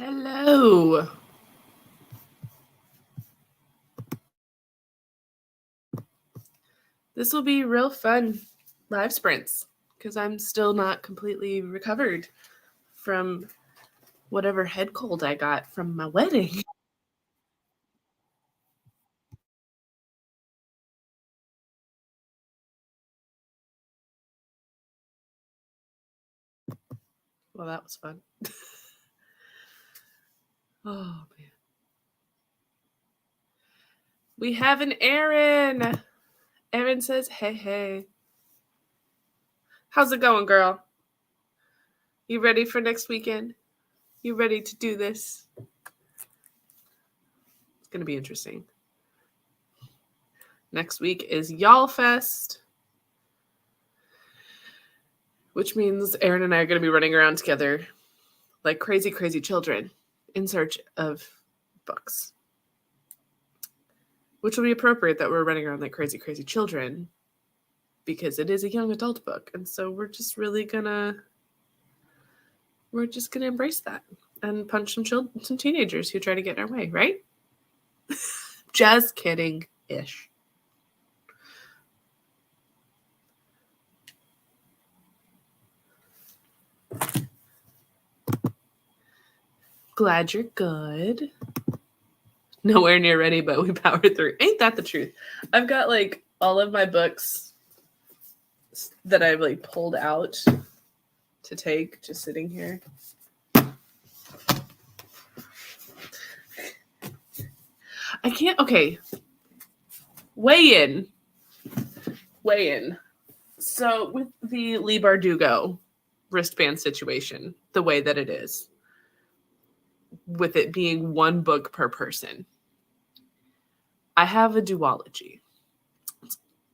Hello. This will be real fun live sprints because I'm still not completely recovered from whatever head cold I got from my wedding. Well, that was fun. Oh, man. We have an Erin. Erin says, hey. How's it going, girl? You ready for next weekend? You ready to do this? It's going to be interesting. Next week is Y'all Fest, which means Erin and I are going to be running around together like crazy, crazy children in search of books. Which will be appropriate that we're running around like crazy, crazy children because it is a young adult book. And so we're just gonna embrace that and punch some teenagers who try to get in our way, right? Just kidding-ish. Glad you're good. Nowhere near ready, but we powered through. Ain't that the truth? I've got like all of my books that I've like pulled out to take just sitting here. I can't. Okay. Weigh in. So with the Lee Bardugo wristband situation, the way that it is, with it being one book per person, I have a duology.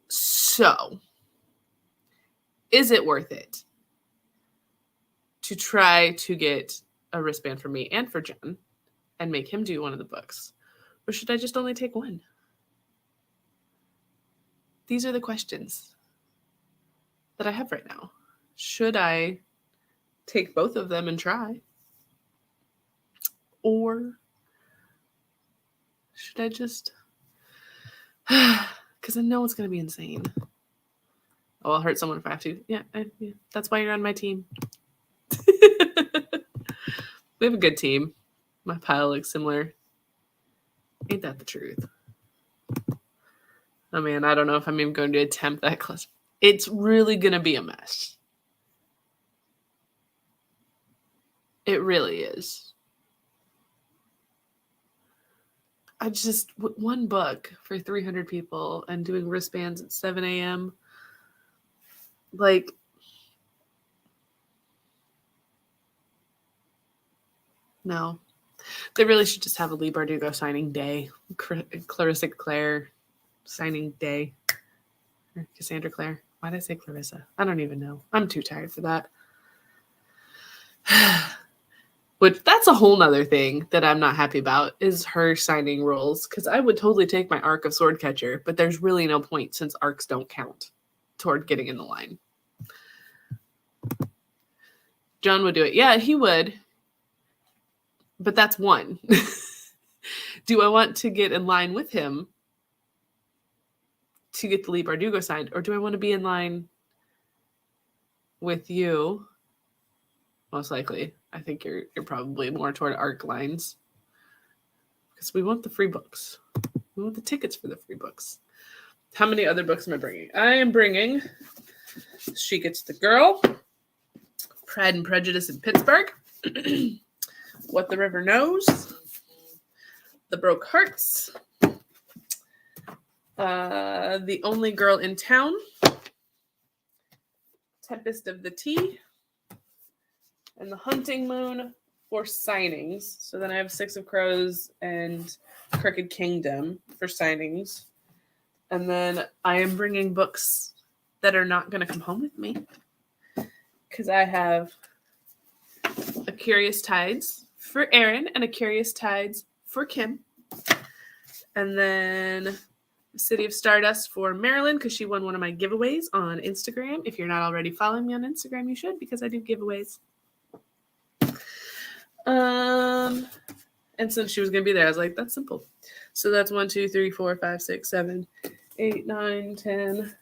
So, is it worth it to try to get a wristband for me and for John and make him do one of the books? Or should I just only take one? These are the questions that I have right now. Should I take both of them and try? Or should I just... Because I know it's going to be insane. Oh, I'll hurt someone if I have to. Yeah, that's why you're on my team. We have a good team. My pile looks similar. Ain't that the truth? Oh, man, I don't know if I'm even going to attempt that class. It's really going to be a mess. It really is. I just, one book for 300 people and doing wristbands at 7 a.m. Like, no. They really should just have a Lee Bardugo signing day. Clarissa Clare signing day. Or Cassandra Clare. Why did I say Clarissa? I don't even know. I'm too tired for that. Which, that's a whole nother thing that I'm not happy about, is her signing roles. Because I would totally take my arc of Swordcatcher, but there's really no point since arcs don't count toward getting in the line. John would do it. Yeah, he would. But that's one. Do I want to get in line with him to get the Lee Bardugo signed? Or do I want to be in line with you? Most likely. I think you're probably more toward arc lines. Because we want the free books. We want the tickets for the free books. How many other books am I bringing? I am bringing She Gets the Girl, Pride and Prejudice in Pittsburgh, What the River Knows, The Broke Hearts, The Only Girl in Town, Tempest of the Tea, and The Hunting Moon for signings. So then I have Six of Crows and Crooked Kingdom for signings. And then I am bringing books that are not going to come home with me. Because I have A Curious Tides for Erin and A Curious Tides for Kim. And then City of Stardust for Marilyn, because she won one of my giveaways on Instagram. If you're not already following me on Instagram, you should, because I do giveaways. And since she was going to be there, I was like, that's simple. So that's 1, 2, 3, 4, 5, 6, 7, 8, 9, 10.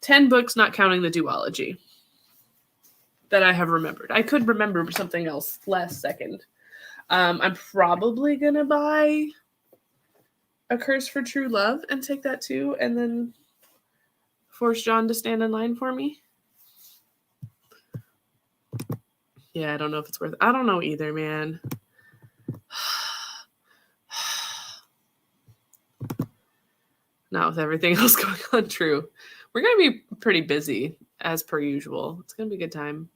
10 books, not counting the duology, that I have remembered. I could remember something else last second. I'm probably going to buy A Curse for True Love and take that too, and then force John to stand in line for me. Yeah, I don't know if it's worth it. I don't know either, man. Not with everything else going on, true. We're going to be pretty busy, as per usual. It's going to be a good time.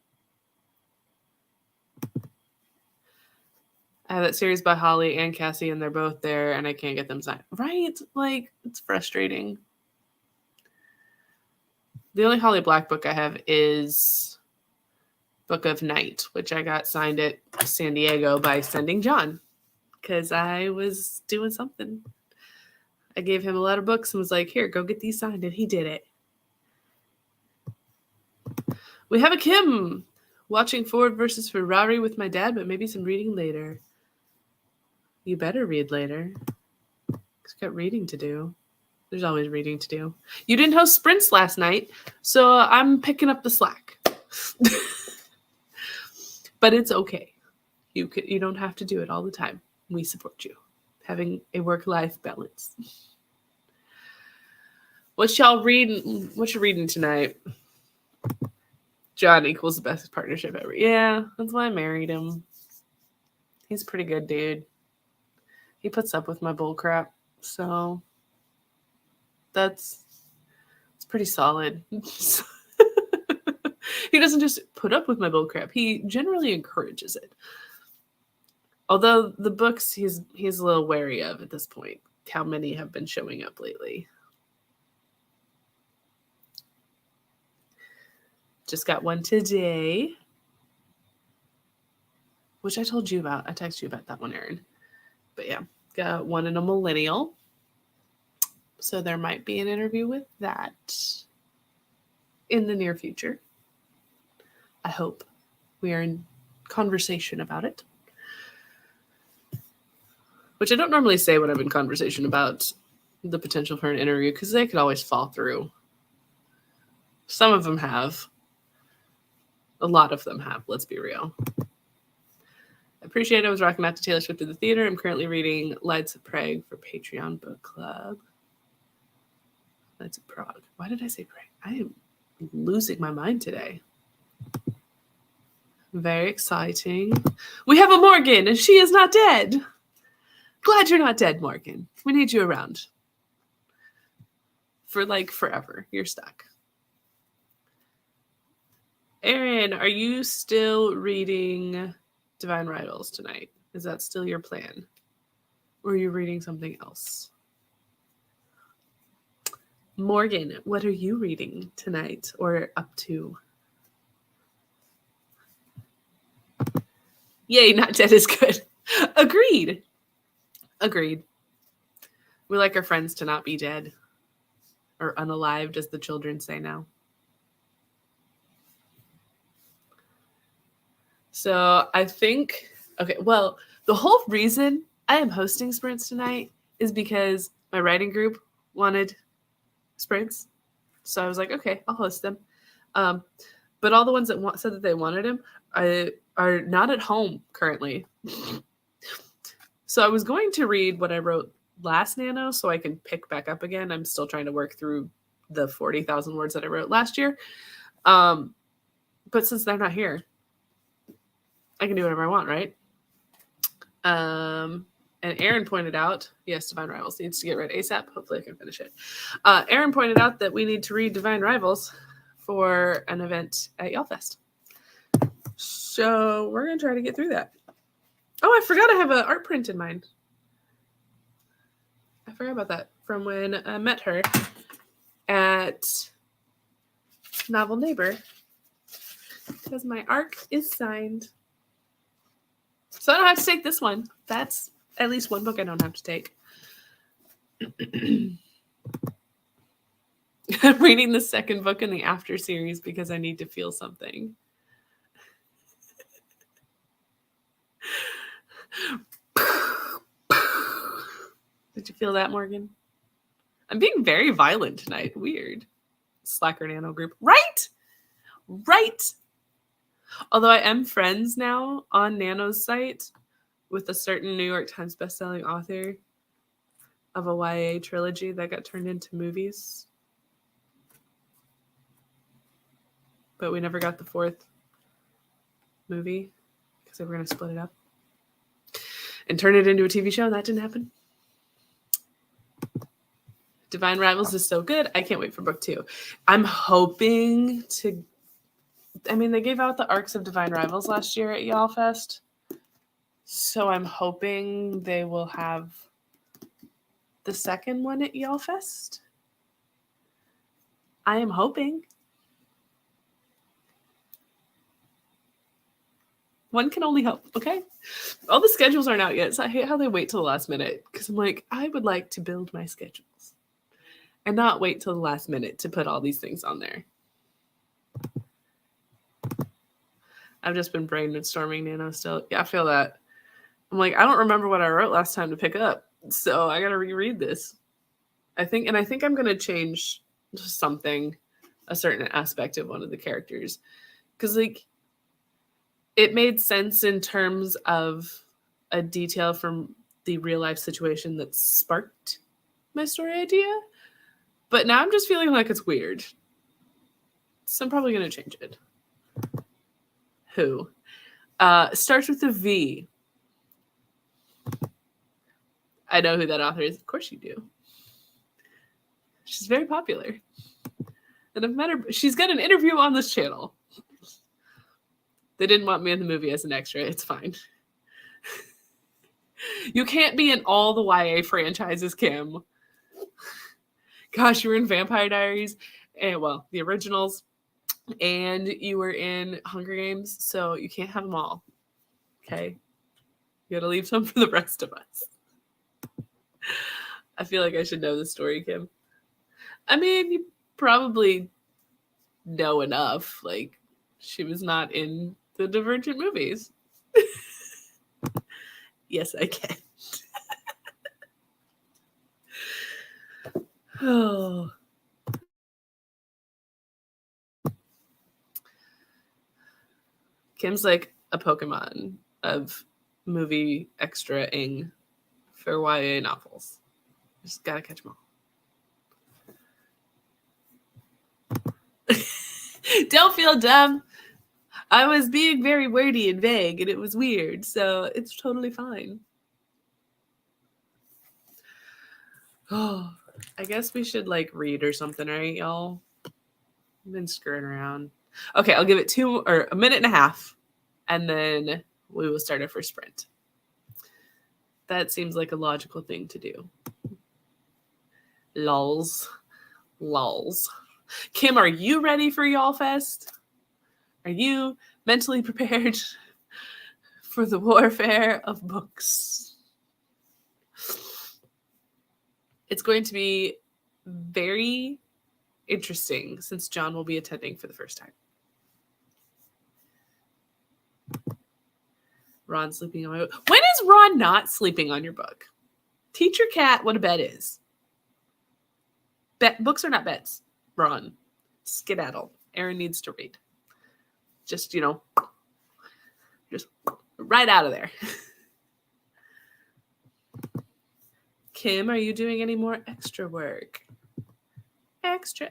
I have that series by Holly and Cassie, and they're both there, and I can't get them signed. Right? Like, it's frustrating. The only Holly Black book I have is Book of Night, which I got signed at San Diego by sending John, because I was doing something. I gave him a lot of books and was like, here, go get these signed, and he did it. We have a Kim watching Ford versus Ferrari with my dad, but maybe some reading later. You better read later. He's got reading to do. There's always reading to do. You didn't host sprints last night, so I'm picking up the slack. But it's okay. You don't have to do it all the time. We support you. Having a work-life balance. What you reading tonight? John equals the best partnership ever. Yeah, that's why I married him. He's a pretty good dude. He puts up with my bull crap, so it's pretty solid. He doesn't just put up with my bull crap. He generally encourages it. Although the books he's a little wary of at this point. How many have been showing up lately? Just got one today, which I told you about. I texted you about that one, Erin. But yeah, got one in a millennial. So there might be an interview with that in the near future. I hope. We are in conversation about it. Which I don't normally say when I'm in conversation about the potential for an interview, because they could always fall through. Some of them have. A lot of them have, let's be real. I appreciate it. I was rocking out to Taylor Swift at the theater. I'm currently reading Lights of Prague for Patreon Book Club. Lights of Prague. Why did I say Prague? I am losing my mind today. Very exciting. We have a Morgan, and she is not dead. Glad you're not dead, Morgan. We need you around. For like forever. You're stuck. Erin, are you still reading Divine Rivals tonight? Is that still your plan? Or are you reading something else? Morgan, what are you reading tonight or up to? Yay, not dead is good. Agreed. We like our friends to not be dead. Or unalived, as the children say now. So I think, okay, well, the whole reason I am hosting sprints tonight is because my writing group wanted sprints. So I was like, okay, I'll host them. But all the ones that said that they wanted them are not at home currently. So I was going to read what I wrote last Nano so I can pick back up again. I'm still trying to work through the 40,000 words that I wrote last year. But since they're not here, I can do whatever I want, right? And Erin pointed out, yes, Divine Rivals needs to get read ASAP. Hopefully I can finish it. Erin pointed out that we need to read Divine Rivals for an event at YALLFest. So we're going to try to get through that. Oh, I forgot I have an art print in mind. I forgot about that from when I met her at Novel Neighbor. Because my art is signed. So I don't have to take this one. That's at least one book I don't have to take. I'm reading the second book in the After series because I need to feel something. Did you feel that, Morgan? I'm being very violent tonight. Weird. Slacker Nano group. Right? Right. Although I am friends now on Nano's site with a certain New York Times bestselling author of a YA trilogy that got turned into movies. But we never got the fourth movie because they were going to split it up and turn it into a TV show, and that didn't happen. Divine Rivals is so good. I can't wait for book 2. I'm hoping to... I mean, they gave out the arcs of Divine Rivals last year at Y'all Fest. So I'm hoping they will have the second one at Y'all Fest. I am hoping. One can only hope, okay? All the schedules aren't out yet, so I hate how they wait till the last minute. Because I'm like, I would like to build my schedules and not wait till the last minute to put all these things on there. I've just been brainstorming Nano still. Yeah, I feel that. I'm like, I don't remember what I wrote last time to pick up. So I got to reread this. I think I'm going to change something, a certain aspect of one of the characters. Because, like, it made sense in terms of a detail from the real life situation that sparked my story idea. But now I'm just feeling like it's weird. So I'm probably going to change it. Who? Starts with a V. I know who that author is. Of course you do. She's very popular. And I've met her. She's got an interview on this channel. They didn't want me in the movie as an extra. It's fine. You can't be in all the YA franchises, Kim. Gosh, you were in Vampire Diaries, and well, the originals, and you were in Hunger Games, so you can't have them all. Okay? You gotta leave some for the rest of us. I feel like I should know the story, Kim. I mean, you probably know enough. Like, she was not in the Divergent movies. Yes, I can. Oh. Kim's like a Pokemon of movie extra-ing for YA novels. Just gotta catch them all. Don't feel dumb. I was being very wordy and vague, and it was weird, so it's totally fine. Oh, I guess we should, like, read or something, right, y'all? I've been screwing around. Okay, I'll give it a minute and a half, and then we will start our first sprint. That seems like a logical thing to do. Lols. Kim, are you ready for Y'all Fest? Are you mentally prepared for the warfare of books? It's going to be very interesting since John will be attending for the first time. Ron sleeping on my book. When is Ron not sleeping on your book? Teach your cat what a bed is. Books are not beds. Ron, skedaddle. Aaron needs to read. Just, just right out of there. Kim, are you doing any more extra work? Extra.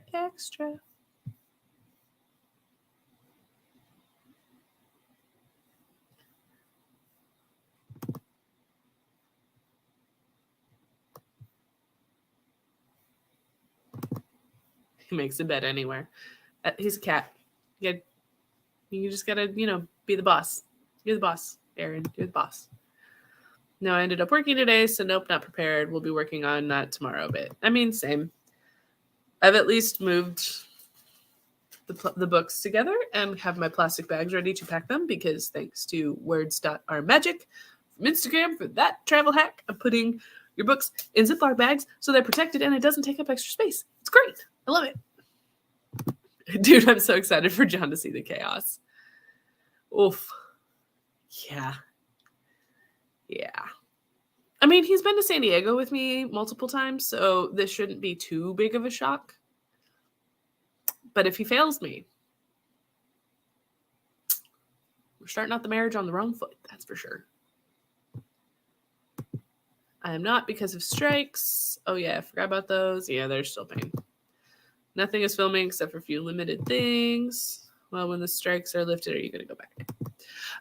He makes a bed anywhere. He's a cat. You just gotta, be the boss. You're the boss, Aaron. You're the boss. No, I ended up working today, so nope, not prepared. We'll be working on that tomorrow, but I mean, same. I've at least moved the books together and have my plastic bags ready to pack them because thanks to words.rmagic from Instagram for that travel hack of putting your books in Ziploc bags so they're protected and it doesn't take up extra space. It's great. I love it. Dude, I'm so excited for John to see the chaos. Oof. Yeah. Yeah. I mean, he's been to San Diego with me multiple times, so this shouldn't be too big of a shock. But if he fails me, we're starting out the marriage on the wrong foot, that's for sure. I am not because of strikes. Oh yeah, I forgot about those. Yeah, they're still paying. Nothing is filming except for a few limited things. Well, when the strikes are lifted, are you going to go back?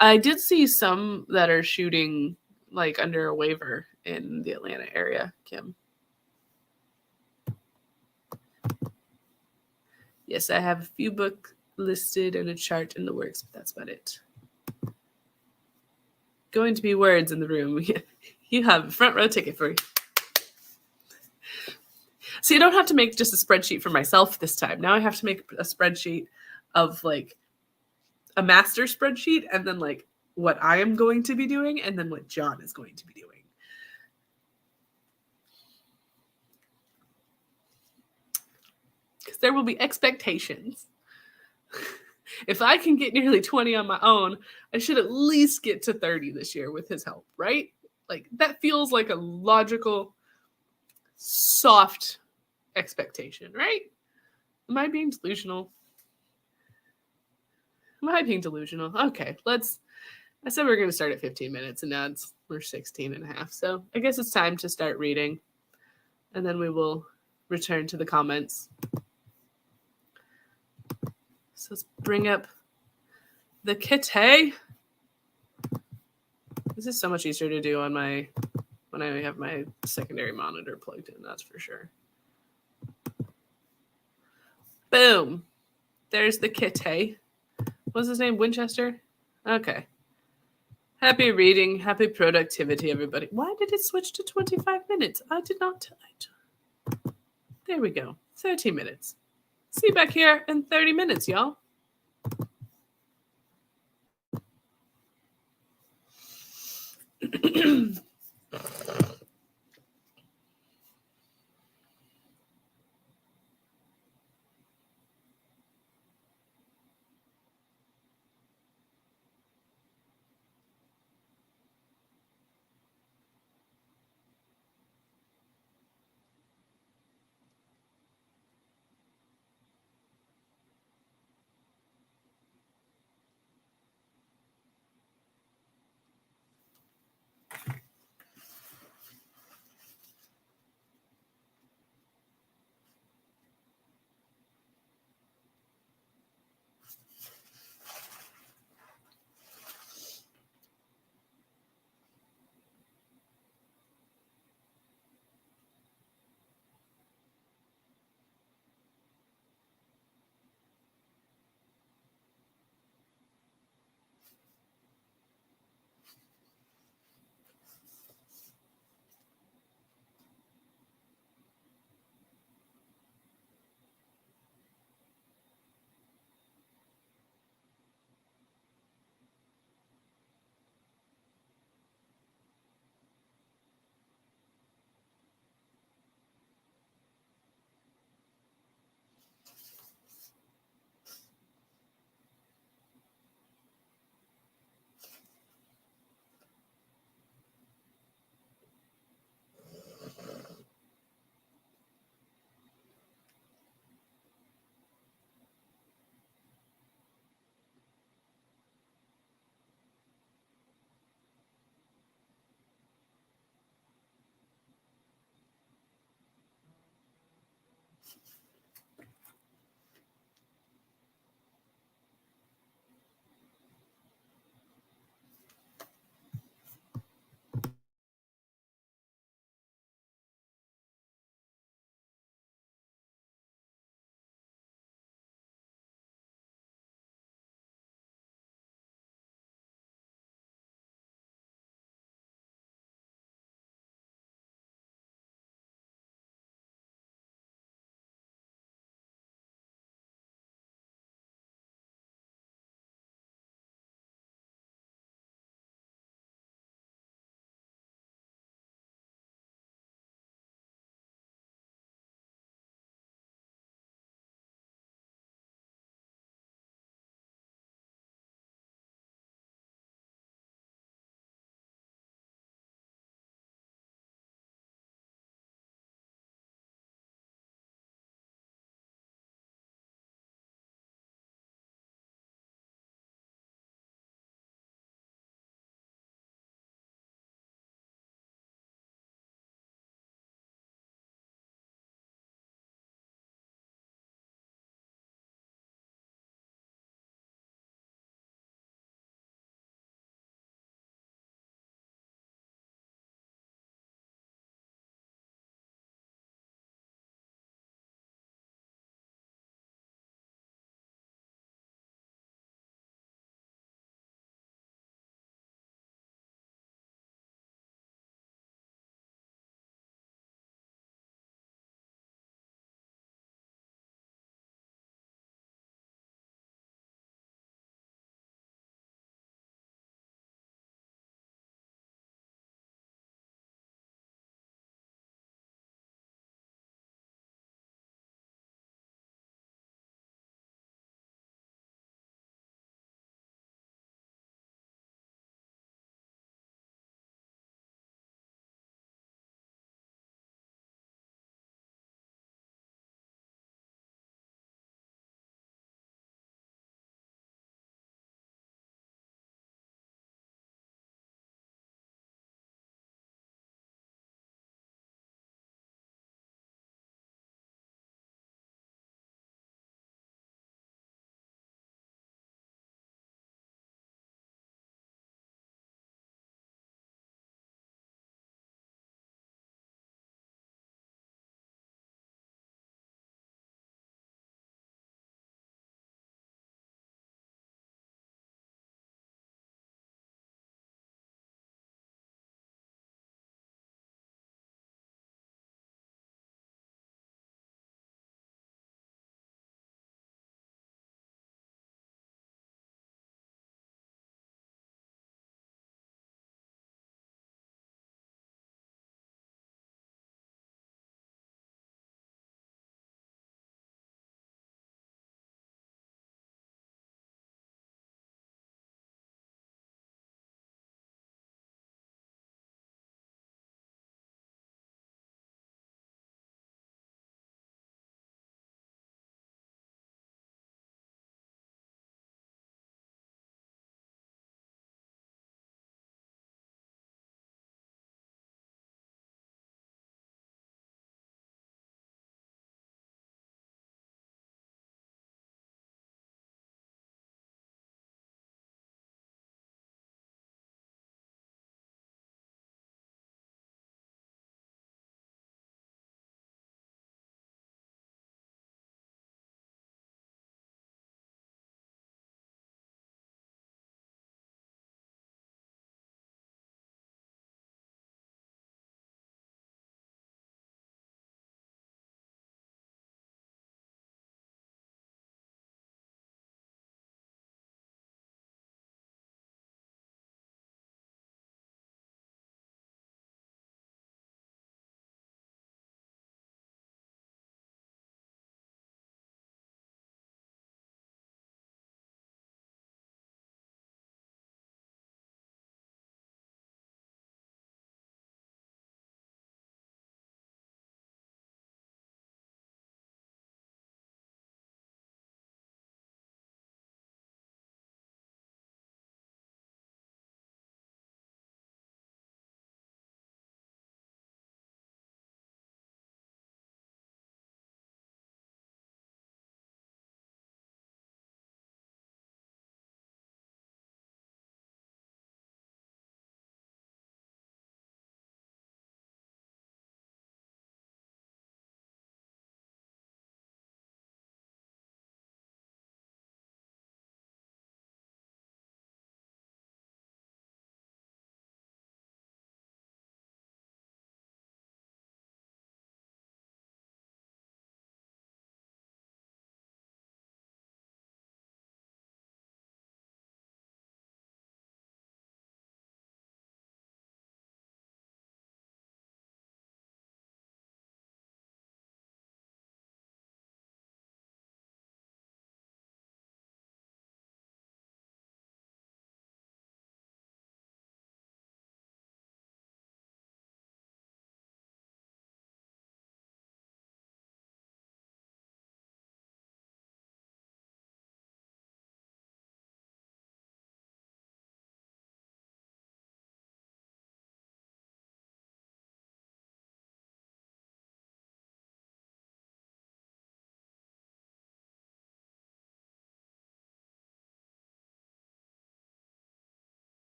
I did see some that are shooting like under a waiver in the Atlanta area, Kim. Yes, I have a few books listed and a chart in the works, but that's about it. Going to be words in the room. You have a front row ticket for you. So you don't have to make just a spreadsheet for myself this time. Now I have to make a spreadsheet of like a master spreadsheet and then like what I am going to be doing and then what John is going to be doing. Because there will be expectations. If I can get nearly 20 on my own, I should at least get to 30 this year with his help, right? Like that feels like a logical, soft expectation, right? Am I being delusional? Okay, I said we were going to start at 15 minutes and now we're 16 and a half. So I guess it's time to start reading and then we will return to the comments. So let's bring up the kitty. This is so much easier to do on when I have my secondary monitor plugged in, that's for sure. Boom. There's the kitty. What's his name? Winchester? Okay. Happy reading. Happy productivity, everybody. Why did it switch to 25 minutes? I did not tell it. There we go. 30 minutes. See you back here in 30 minutes, y'all.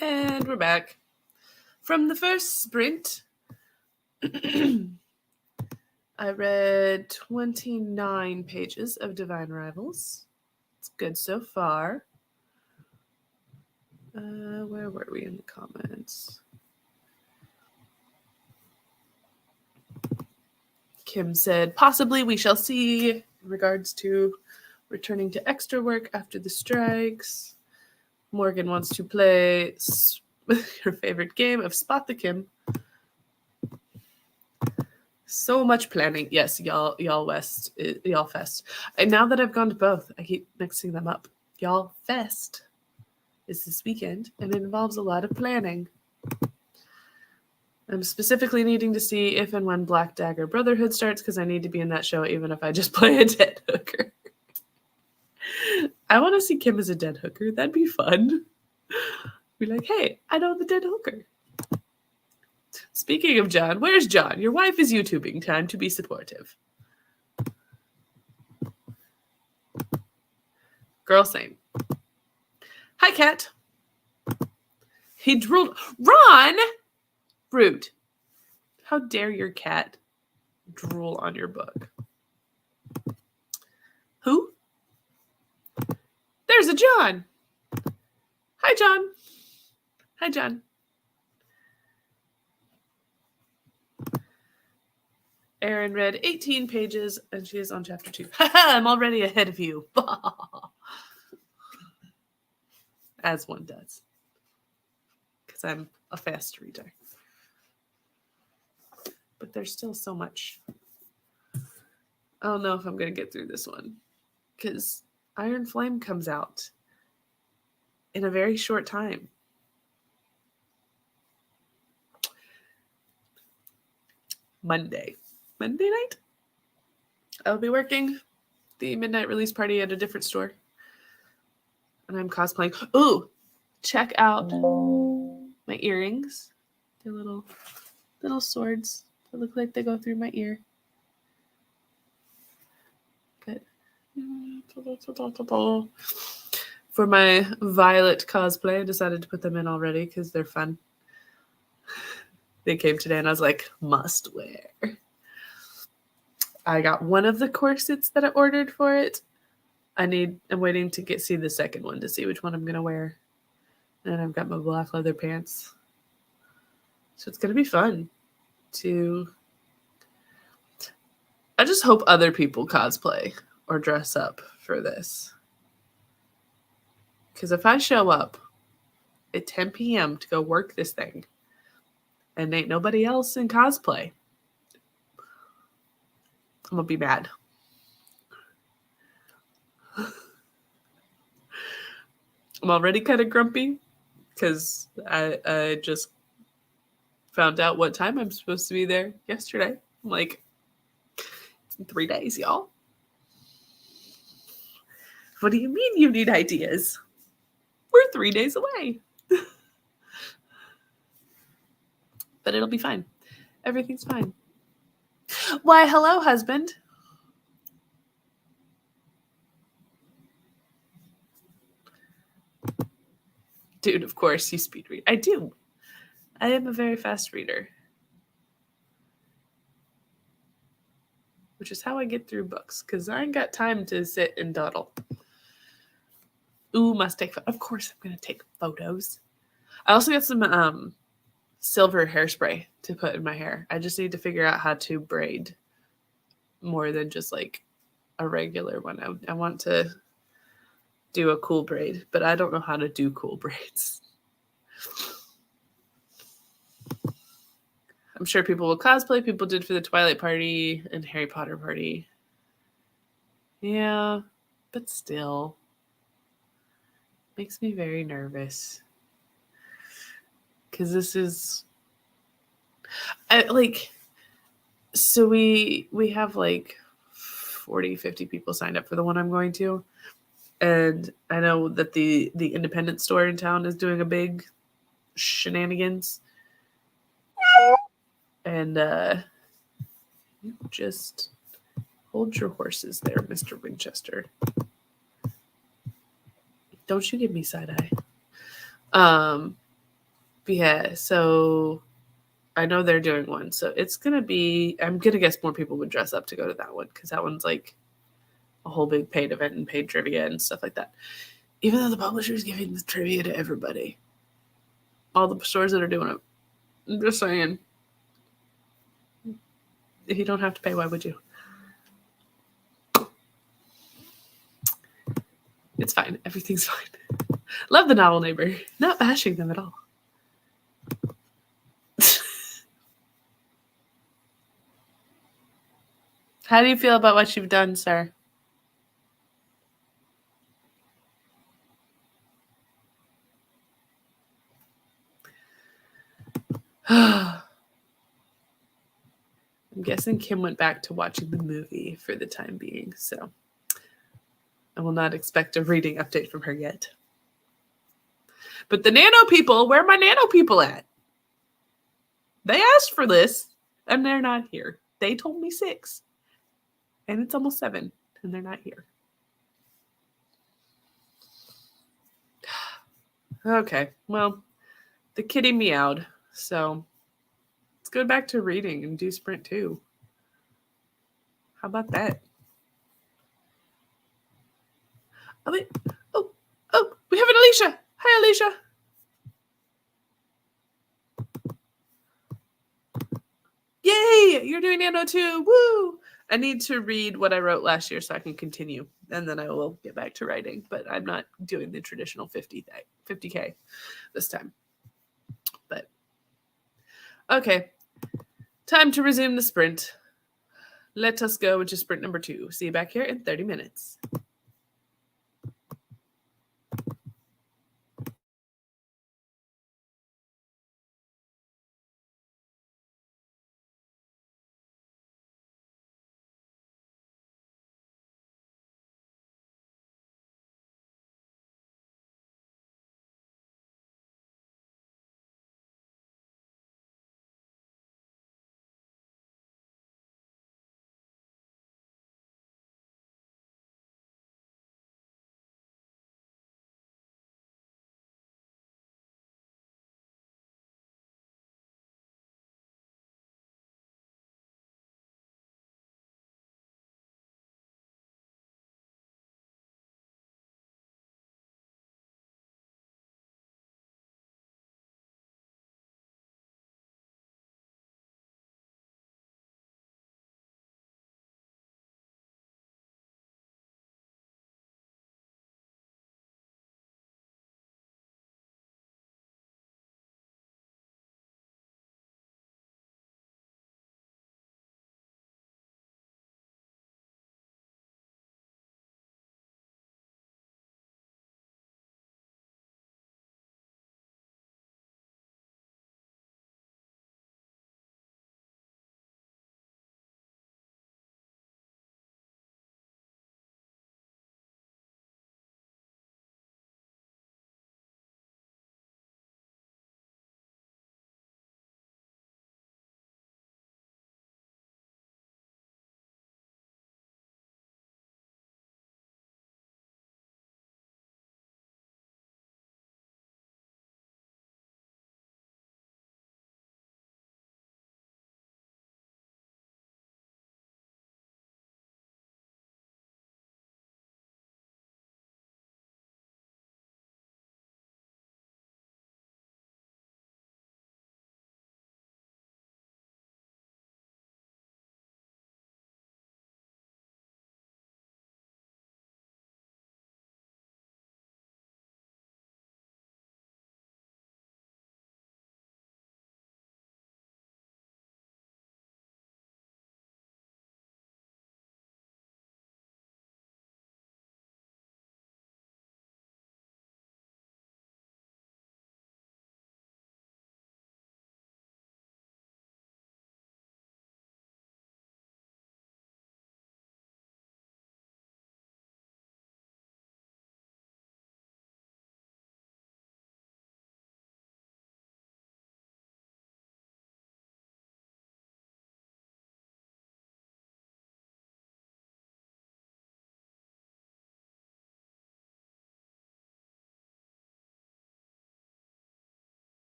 And we're back. From the first sprint, I read 29 pages of Divine Rivals. It's good so far. Where were we in the comments? Kim said, possibly we shall see, in regards to returning to extra work after the strikes. Morgan wants to play her favorite game of Spot the Kim. So much planning. Yes, y'all fest. And now that I've gone to both, I keep mixing them up. Y'all fest is this weekend, and it involves a lot of planning. I'm specifically needing to see if and when Black Dagger Brotherhood starts, because I need to be in that show even if I just play a dead hooker. I want to see Kim as a dead hooker. That'd be fun. Be like, hey, I know the dead hooker. Speaking of John, where's John? Your wife is YouTubing. Time to be supportive. Girl, same. Hi, cat. He drooled. Ron! Rude. How dare your cat drool on your book? Who? There's a John. Hi, John. Hi, John. Erin read 18 pages, and she is on chapter 2. I'm already ahead of you. As one does. Because I'm a fast reader. But there's still so much. I don't know if I'm going to get through this one. Because Iron Flame comes out in a very short time. Monday night. I'll be working the midnight release party at a different store. And I'm cosplaying. Ooh, check out my earrings. They're little swords that look like they go through my ear. Good. For my Violet cosplay, I decided to put them in already because they're fun. They came today and I was like, must wear. I got one of the corsets that I ordered for it. I'm waiting to see the second one to see which one I'm going to wear. And I've got my black leather pants. So it's going to be fun I just hope other people cosplay or dress up for this. Because if I show up at 10 p.m. to go work this thing and ain't nobody else in cosplay, I'm going to be mad. I'm already kind of grumpy because I just found out what time I'm supposed to be there yesterday. I'm like, it's in 3 days, y'all. What do you mean you need ideas? We're 3 days away. But it'll be fine. Everything's fine. Why, hello, husband. Dude, of course you speed read. I do. I am a very fast reader. Which is how I get through books, because I ain't got time to sit and dawdle. Ooh, must take photos. Of course I'm going to take photos. I also got some silver hairspray to put in my hair. I just need to figure out how to braid more than just like a regular one. I want to do a cool braid, but I don't know how to do cool braids. I'm sure people will cosplay. People did for the Twilight party and Harry Potter party. Yeah, but still. Makes me very nervous. Because this is... So we have like 40, 50 people signed up for the one I'm going to. And I know that the independent store in town is doing a big shenanigans. And you just hold your horses there, Mr. Winchester. Don't you give me side eye. But yeah, so I know they're doing one. So it's going to be, I'm going to guess more people would dress up to go to that one because that one's like a whole big paid event and paid trivia and stuff like that. Even though the publisher is giving the trivia to everybody, all the stores that are doing it. I'm just saying, if you don't have to pay, why would you? It's fine. Everything's fine. Love the novel neighbor. Not bashing them at all. How do you feel about what you've done, sir? I'm guessing Kim went back to watching the movie for the time being, so I will not expect a reading update from her yet. But the nano people, where are my nano people at? They asked for this, and they're not here. They told me 6, and it's almost 7, and they're not here. Okay, well, the kitty meowed, so let's go back to reading and do Sprint 2. How about that? Oh, wait. Oh, we have an Alicia. Hi, Alicia. Yay, you're doing Nano too. Woo! I need to read what I wrote last year so I can continue, and then I will get back to writing, but I'm not doing the traditional 50K this time. But okay, time to resume the sprint. Let us go into sprint number 2. See you back here in 30 minutes.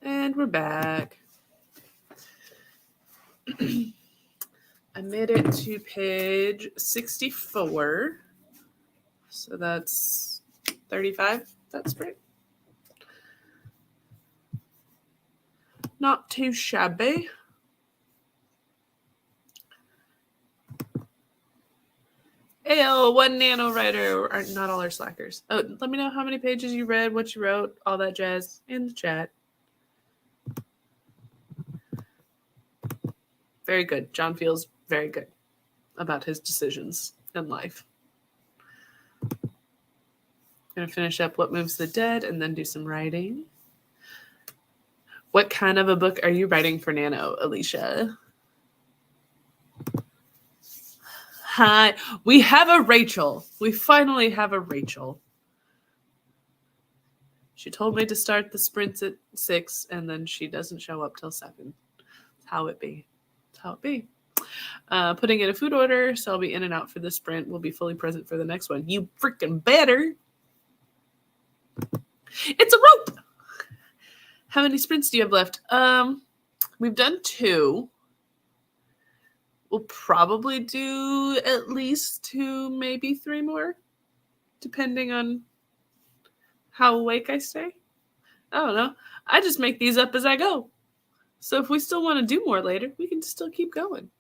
And we're back. I made it to page 64. So that's 35. That's great. Not too shabby. Ayo, one NaNoWriter. Not all our slackers. Oh, let me know how many pages you read, what you wrote, all that jazz in the chat. Very good. John feels very good about his decisions in life. I'm going to finish up What Moves the Dead and then do some writing. What kind of a book are you writing for Nano, Alicia? Hi. We have a Rachel. We finally have a Rachel. She told me to start the sprints at 6, and then she doesn't show up till 7. That's how it be. That's how it be. Putting in a food order, so I'll be in and out for the sprint. We'll be fully present for the next one. You freaking better. It's a rope. How many sprints do you have left? We've done 2. We'll probably do at least 2, maybe 3 more, depending on how awake I stay. I don't know. I just make these up as I go. So if we still want to do more later, we can still keep going.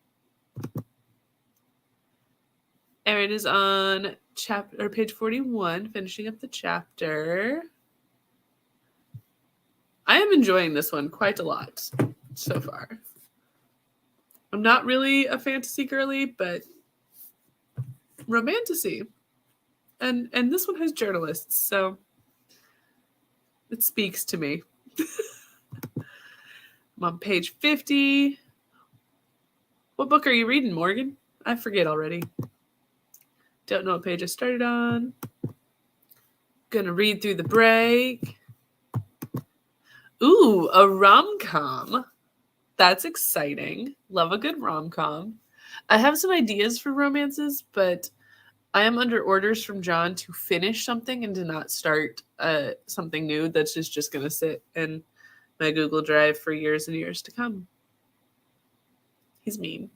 Erin is on page 41, finishing up the chapter. I am enjoying this one quite a lot so far. I'm not really a fantasy girly, but romantasy. And this one has journalists, so it speaks to me. I'm on page 50. What book are you reading, Morgan? I forget already. Don't know what page I started on. Gonna read through the break. Ooh, a rom-com. That's exciting. Love a good rom-com. I have some ideas for romances, but I am under orders from John to finish something and to not start something new that's just going to sit in my Google Drive for years and years to come. He's mean.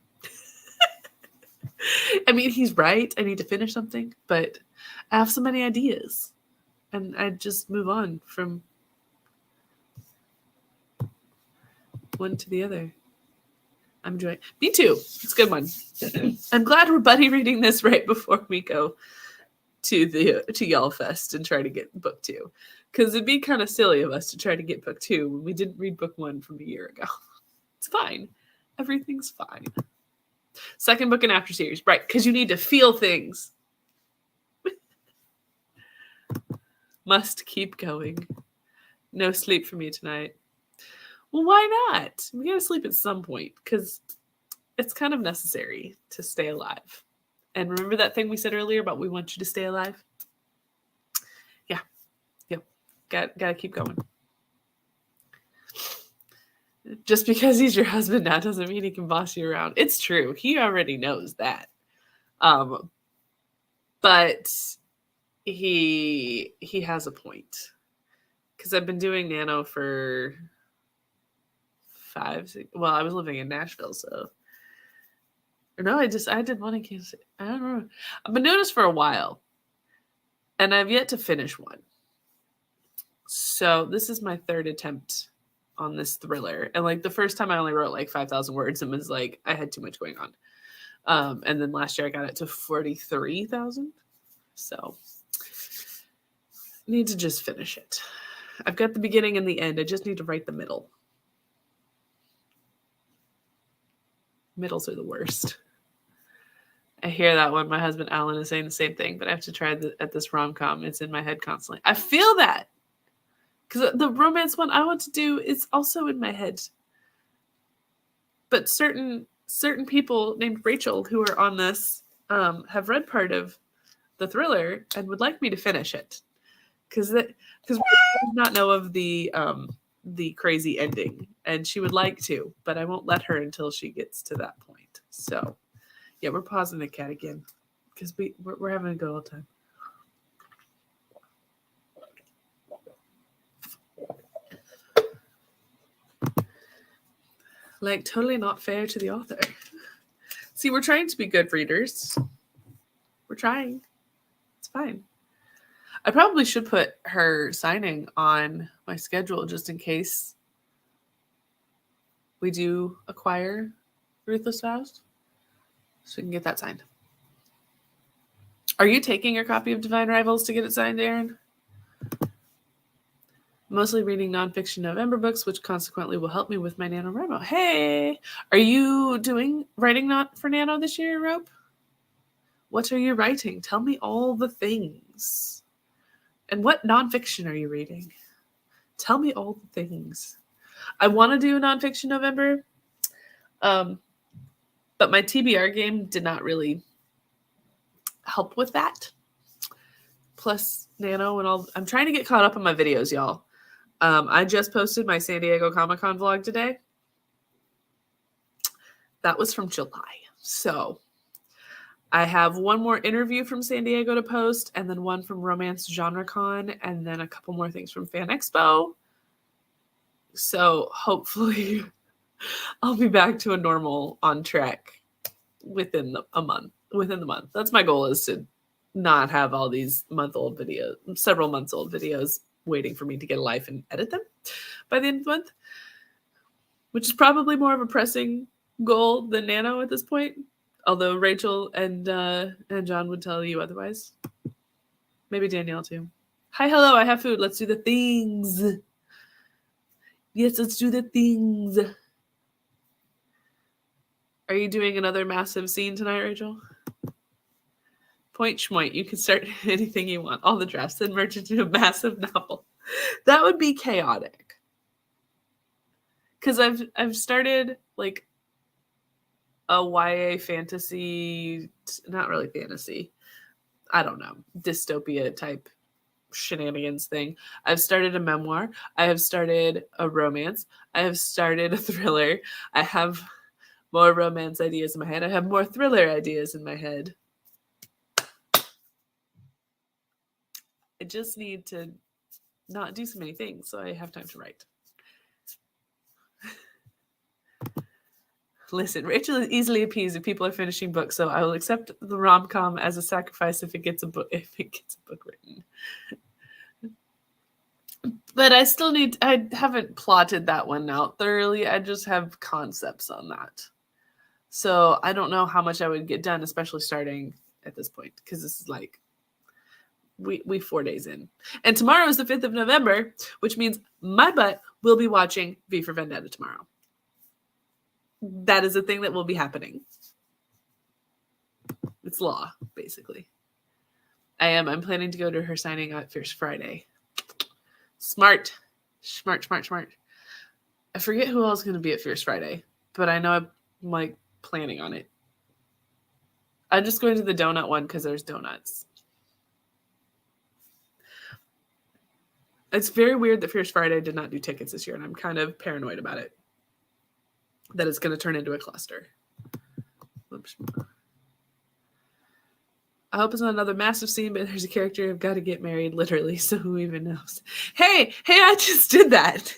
I mean, he's right. I need to finish something, but I have so many ideas. And I just move on from one to the other. I'm enjoying. Me too. It's a good one. I'm glad we're buddy reading this right before we go to Y'all Fest and try to get book 2, because it'd be kind of silly of us to try to get book 2 when we didn't read book 1 from a year ago. It's fine. Everything's fine. Second book in after series, right? Because you need to feel things. Must keep going. No sleep for me tonight. Well, why not? We gotta sleep at some point because it's kind of necessary to stay alive. And remember that thing we said earlier about we want you to stay alive? Yeah. Yep. Gotta keep going. Just because he's your husband now doesn't mean he can boss you around. It's true. He already knows that. But he has a point. Because I've been doing Nano for 5, 6, well, I was living in Nashville, so. No, I did one in Kansas City. I don't know. I've been doing this for a while. And I've yet to finish one. So this is my 3rd attempt on this thriller. And like the first time I only wrote like 5,000 words and was like, I had too much going on. And then last year I got it to 43,000. So need to just finish it. I've got the beginning and the end. I just need to write the middle. Middles are the worst. I hear that one. My husband Alan is saying the same thing, but I have to try at this rom-com. It's in my head constantly. I feel that. Because the romance one I want to do is also in my head. But certain people named Rachel who are on this have read part of the thriller and would like me to finish it. Because we does not know of the crazy ending. And she would like to, but I won't let her until she gets to that point. So, yeah, we're pausing the cat again. Because we're having a good old time. Like, totally not fair to the author. See, we're trying to be good readers. We're trying. It's fine. I probably should put her signing on my schedule just in case we do acquire Ruthless Vows, so we can get that signed. Are you taking your copy of Divine Rivals to get it signed, Aaron? Mostly reading nonfiction November books, which consequently will help me with my NaNoWriMo. Hey, are you writing not for Nano this year, Rope? What are you writing? Tell me all the things. And what nonfiction are you reading? Tell me all the things. I want to do nonfiction November, but my TBR game did not really help with that. Plus Nano and all. I'm trying to get caught up on my videos, y'all. I just posted my San Diego Comic-Con vlog today. That was from July. So I have one more interview from San Diego to post, and then one from Romance Genre Con, and then a couple more things from Fan Expo. So hopefully I'll be back to a normal on track within the month. That's my goal, is to not have all these several months old videos waiting for me to get a life and edit them by the end of the month, which is probably more of a pressing goal than Nano at this point. Although Rachel and John would tell you otherwise. Maybe Danielle too. Hi, hello, I have food. Let's do the things. Yes, let's do the things. Are you doing another massive scene tonight, Rachel? Point schmoint. You can start anything you want. All the drafts and merge into a massive novel. That would be chaotic. Because I've started like a YA fantasy, not really fantasy, I don't know, dystopia type shenanigans thing. I've started a memoir. I have started a romance. I have started a thriller. I have more romance ideas in my head. I have more thriller ideas in my head. I just need to not do so many things so I have time to write. Listen, Rachel is easily appeased if people are finishing books, so I will accept the rom-com as a sacrifice if it gets a book written. But I haven't plotted that one out thoroughly. I just have concepts on that. So I don't know how much I would get done, especially starting at this point, because this is like we 4 days in. And tomorrow is the 5th of November, which means my butt will be watching V for Vendetta tomorrow. That is a thing that will be happening. It's law, basically. I'm planning to go to her signing at Fierce Friday. Smart. I forget who else is going to be at Fierce Friday, but I know I'm like planning on it. I'm just going to the donut one because there's donuts. It's very weird that Fierce Friday did not do tickets this year, and I'm kind of paranoid about it. That it's going to turn into a cluster. Oops. I hope it's not another massive scene, but there's a character who've got to get married, literally, so who even knows? Hey, I just did that.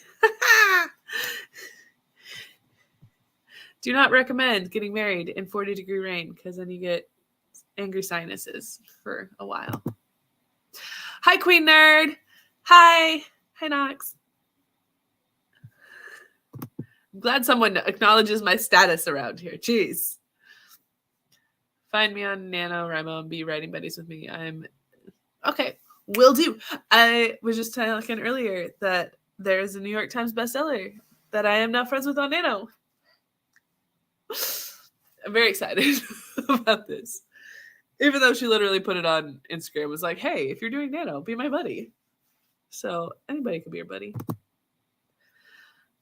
Do not recommend getting married in 40-degree rain, because then you get angry sinuses for a while. Hi, Queen Nerd. Hi, Nox. I'm glad someone acknowledges my status around here. Jeez. Find me on NaNoWriMo and be writing buddies with me. Okay, will do. I was just talking earlier that there's a New York Times bestseller that I am now friends with on Nano. I'm very excited about this. Even though she literally put it on Instagram, was like, hey, if you're doing Nano, be my buddy. So anybody could be your buddy.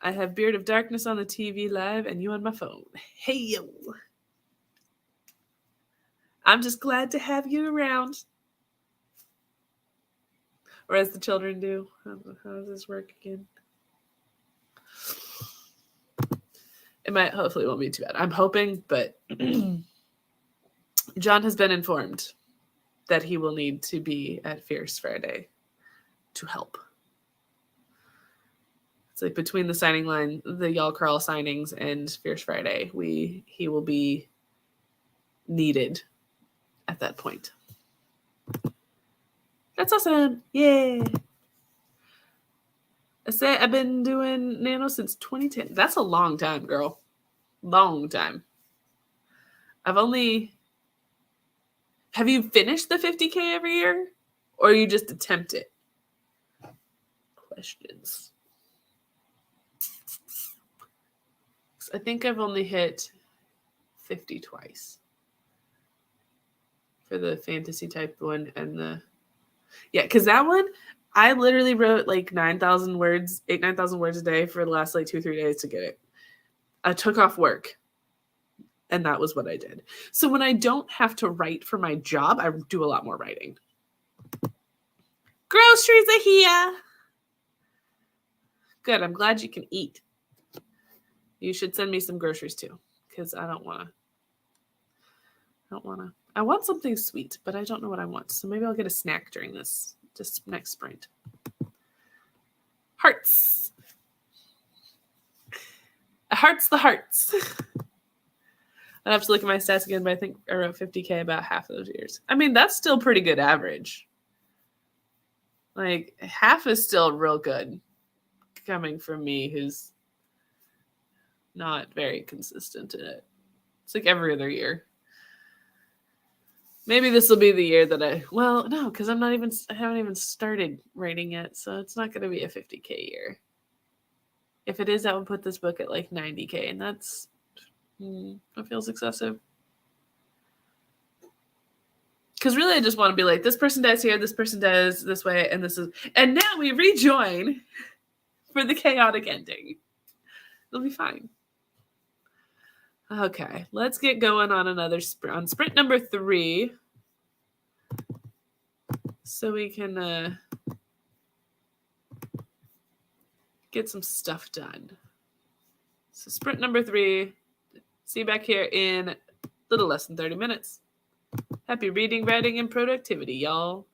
I have Beard of Darkness on the TV live and you on my phone. Hey, yo. I'm just glad to have you around. Or as the children do. How does this work again? Hopefully it won't be too bad. I'm hoping, but John has been informed that he will need to be at Fierce Friday to help. It's like between the signing line, the Y'all Crawl signings and Fierce Friday, he will be needed at that point. That's awesome. Yay. I say I've been doing Nano since 2010. That's a long time, girl. Long time. Have you finished the 50K every year? Or you just attempt it? Questions. I think I've only hit 50 twice. For the fantasy type one and the... Yeah, because that one, I literally wrote like 9,000 words a day for the last like 2-3 days to get it. I took off work. And that was what I did. So when I don't have to write for my job, I do a lot more writing. Groceries are here. Good. I'm glad you can eat. You should send me some groceries too, because I don't want to. I want something sweet, but I don't know what I want. So maybe I'll get a snack during this, just next sprint. Hearts. Hearts the hearts. I'd have to look at my stats again, but I think I wrote 50K about half of those years. I mean, that's still pretty good average. Like, half is still real good coming from me, who's not very consistent in it. It's like every other year. Maybe this will be the year that no, because I haven't even started writing yet, so it's not going to be a 50K year. If it is, I would put this book at like 90K, and that feels excessive. Because really, I just want to be like, this person dies here, this person dies this way, and this is... And now we rejoin for the chaotic ending. It'll be fine. Okay, let's get going on another sprint. On sprint number 3. So we can get some stuff done. So sprint number 3. See you back here in a little less than 30 minutes. Happy reading, writing, and productivity, y'all.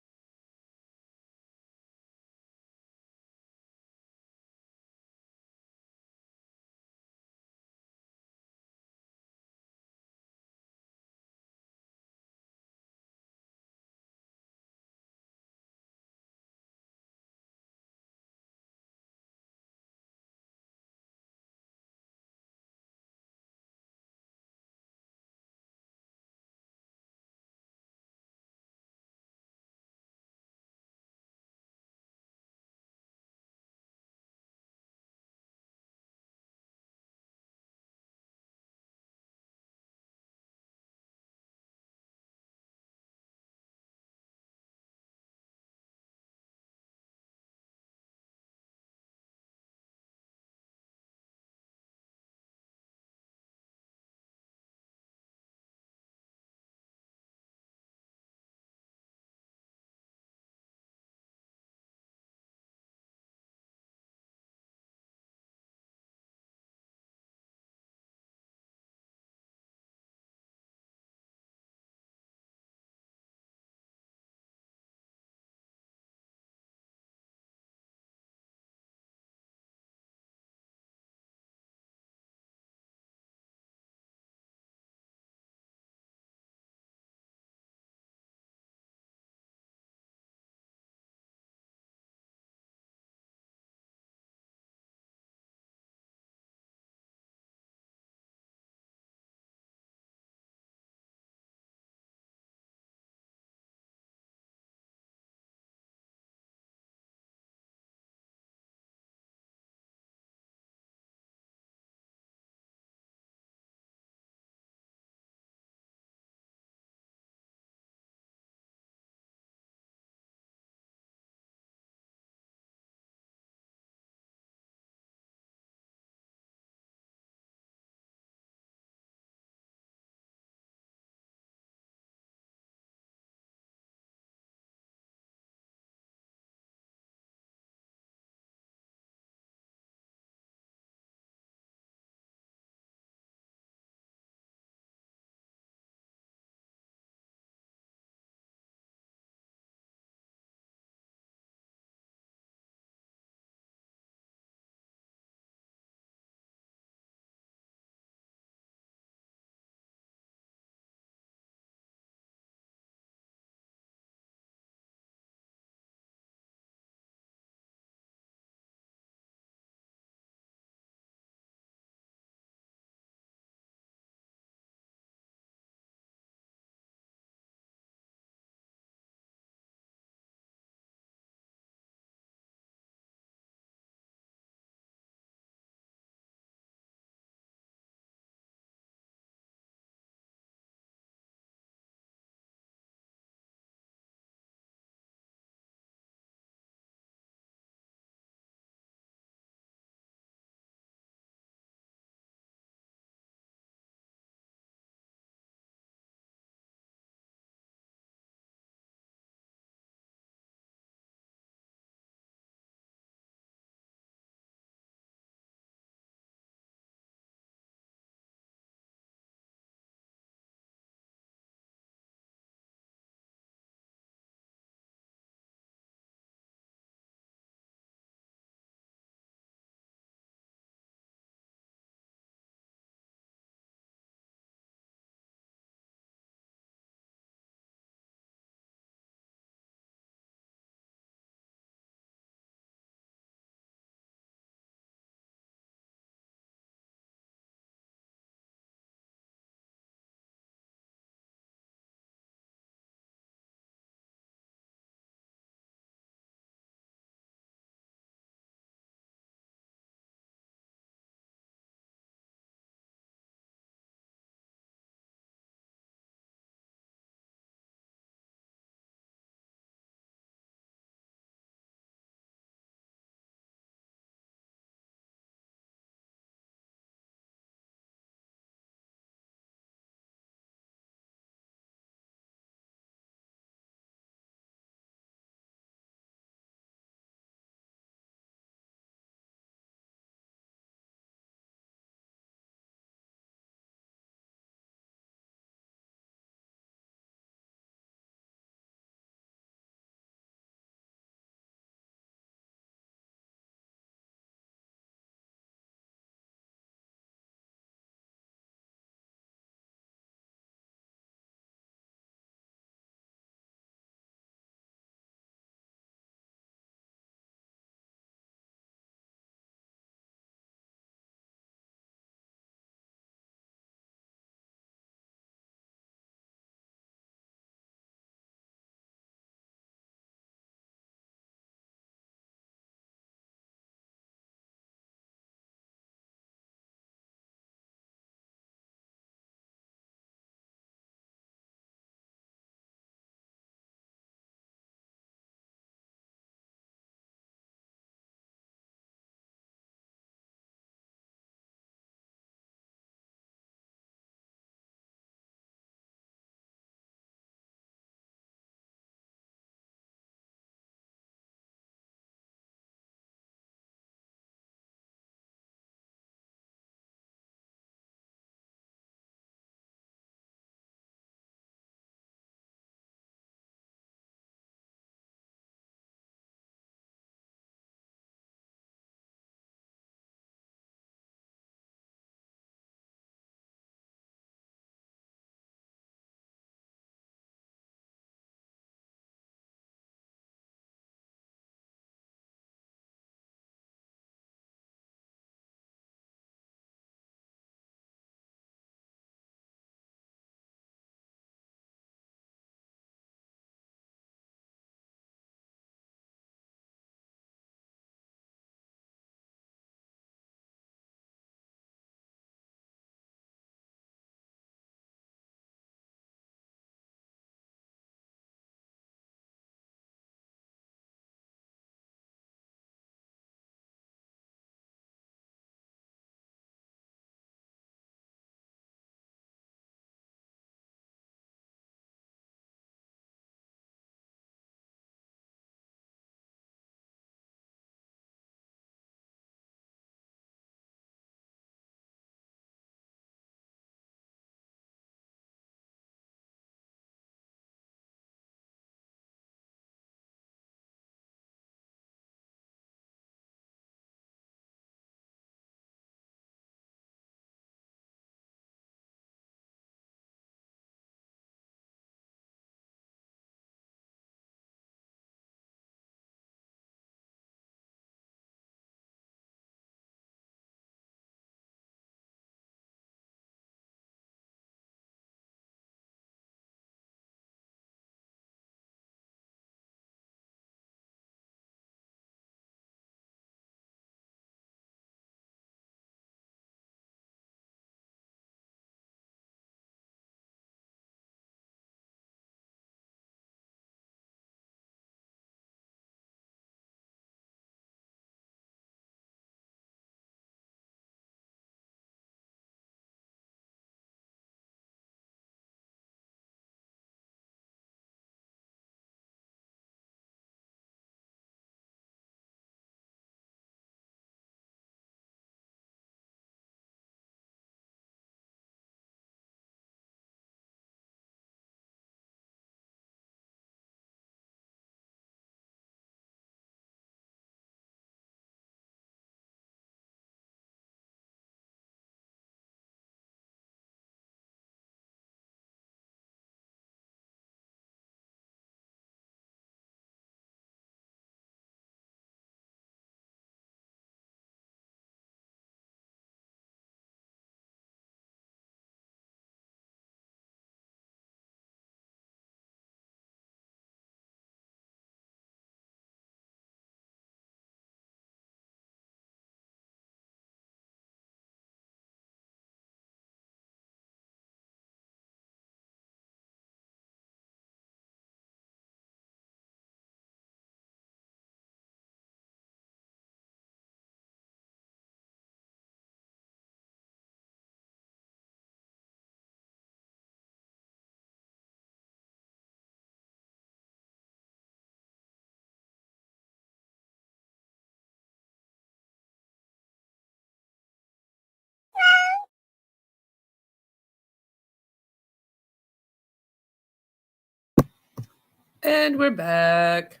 And we're back.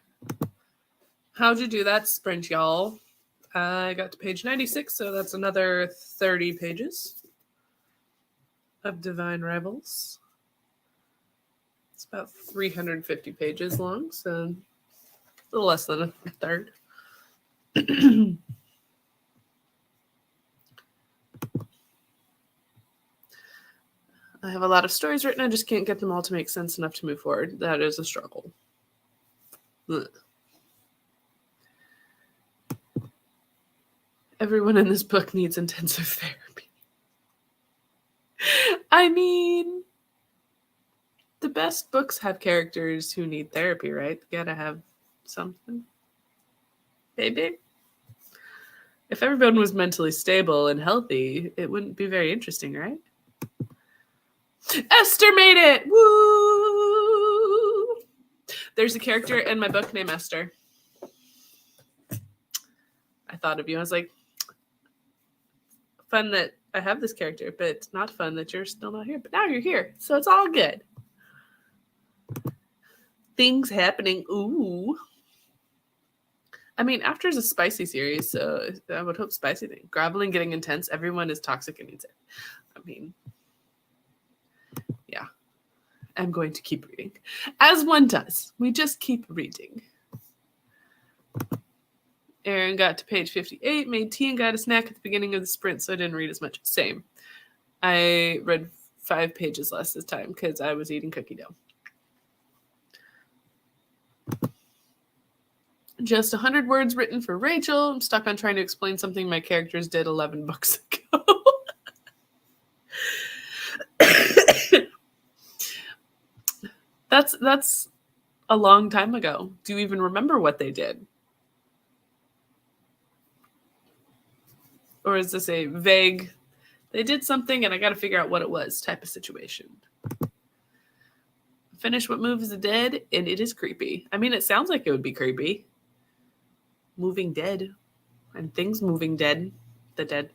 How'd you do that sprint, y'all? I got to page 96, so that's another 30 pages of Divine Rivals. It's about 350 pages long, so a little less than a third. I have a lot of stories written. I just can't get them all to make sense enough to move forward. That is a struggle. Ugh. Everyone in this book needs intensive therapy. I mean, the best books have characters who need therapy, right? You gotta have something. Baby. If everyone was mentally stable and healthy, it wouldn't be very interesting, right? Esther made it! Woo! There's a character in my book named Esther. I thought of you. I was like, fun that I have this character, but it's not fun that you're still not here. But now you're here, so it's all good. Things happening. Ooh. I mean, After is a spicy series, so I would hope spicy thing. Graveling getting intense. Everyone is toxic and needs it. I mean, yeah. I'm going to keep reading. As one does. We just keep reading. Aaron got to page 58, made tea and got a snack at the beginning of the sprint, so I didn't read as much. Same. I read 5 pages less this time because I was eating cookie dough. Just 100 words written for Rachel. I'm stuck on trying to explain something my characters did 11 books ago. That's a long time ago. Do you even remember what they did? Or is this a vague, they did something and I got to figure out what it was type of situation? Finish what moves the dead, and it is creepy. I mean, it sounds like it would be creepy. Moving dead. And things moving dead. The dead.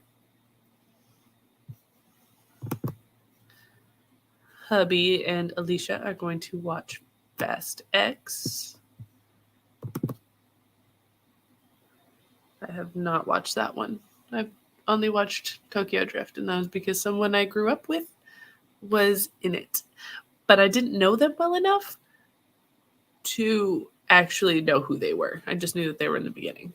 Hubby and Alicia are going to watch Fast X. I have not watched that one. I've only watched Tokyo Drift, and that was because someone I grew up with was in it. But I didn't know them well enough to actually know who they were. I just knew that they were in the beginning.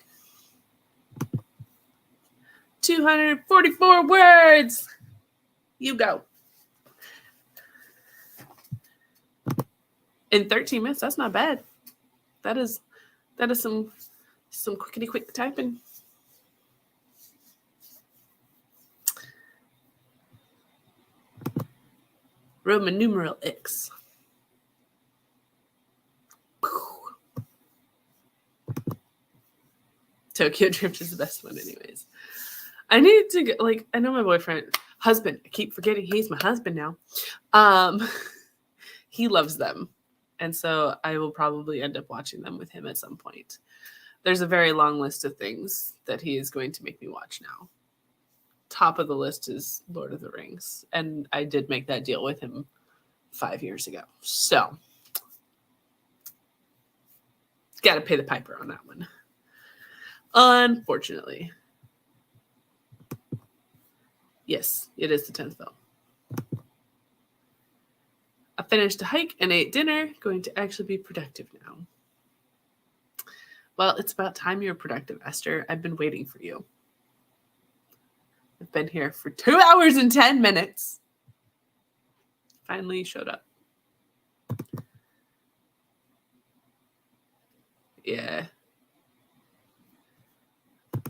244 words! You go. In 13 minutes, that's not bad. That is some quickity quick typing. Roman numeral X. Tokyo Drift is the best one anyways. I need to get, I know my husband, I keep forgetting he's my husband now. He loves them. And so I will probably end up watching them with him at some point. There's a very long list of things that he is going to make me watch now. Top of the list is Lord of the Rings. And I did make that deal with him 5 years ago. So, got to pay the piper on that one. Unfortunately. Yes, it is the 10th bell. I finished a hike and ate dinner. Going to actually be productive now. Well, it's about time you're productive, Esther. I've been waiting for you. I've been here for 2 hours and 10 minutes. Finally, you showed up. Yeah.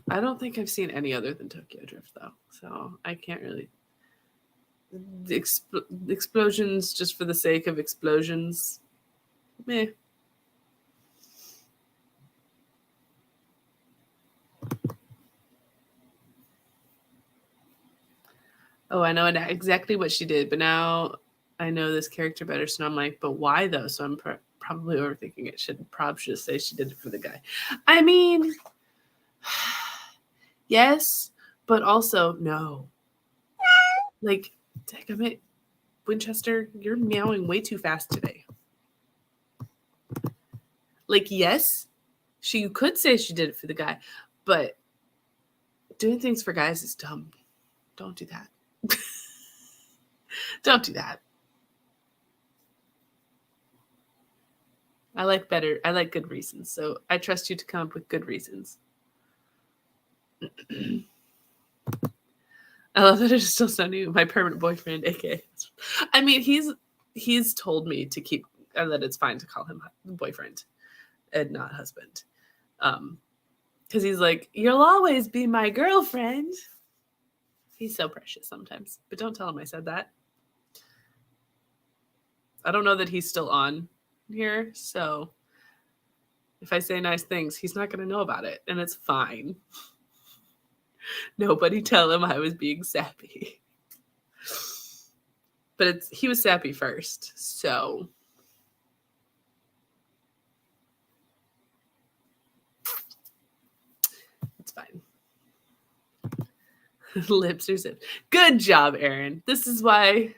I don't think I've seen any other than Tokyo Drift, though. So I can't really... The explosions just for the sake of explosions. Meh. Oh, I know exactly what she did, but now I know this character better, so I'm like, but why though? So I'm probably overthinking it. Should just say she did it for the guy. I mean, yes, but also no. Like, Winchester, you're meowing way too fast today. Like, yes, she could say she did it for the guy, but doing things for guys is dumb. Don't do that. Don't do that. I like good reasons. So I trust you to come up with good reasons. I love that it's still so new. My permanent boyfriend, aka. I mean, he's told me to keep that it's fine to call him boyfriend and not husband. Because he's like, you'll always be my girlfriend. He's so precious sometimes, but don't tell him I said that. I don't know that he's still on here, so if I say nice things, he's not going to know about it, and it's fine. Nobody tell him I was being sappy. But he was sappy first, so it's fine. Lips are zipped. Good job, Aaron. This is why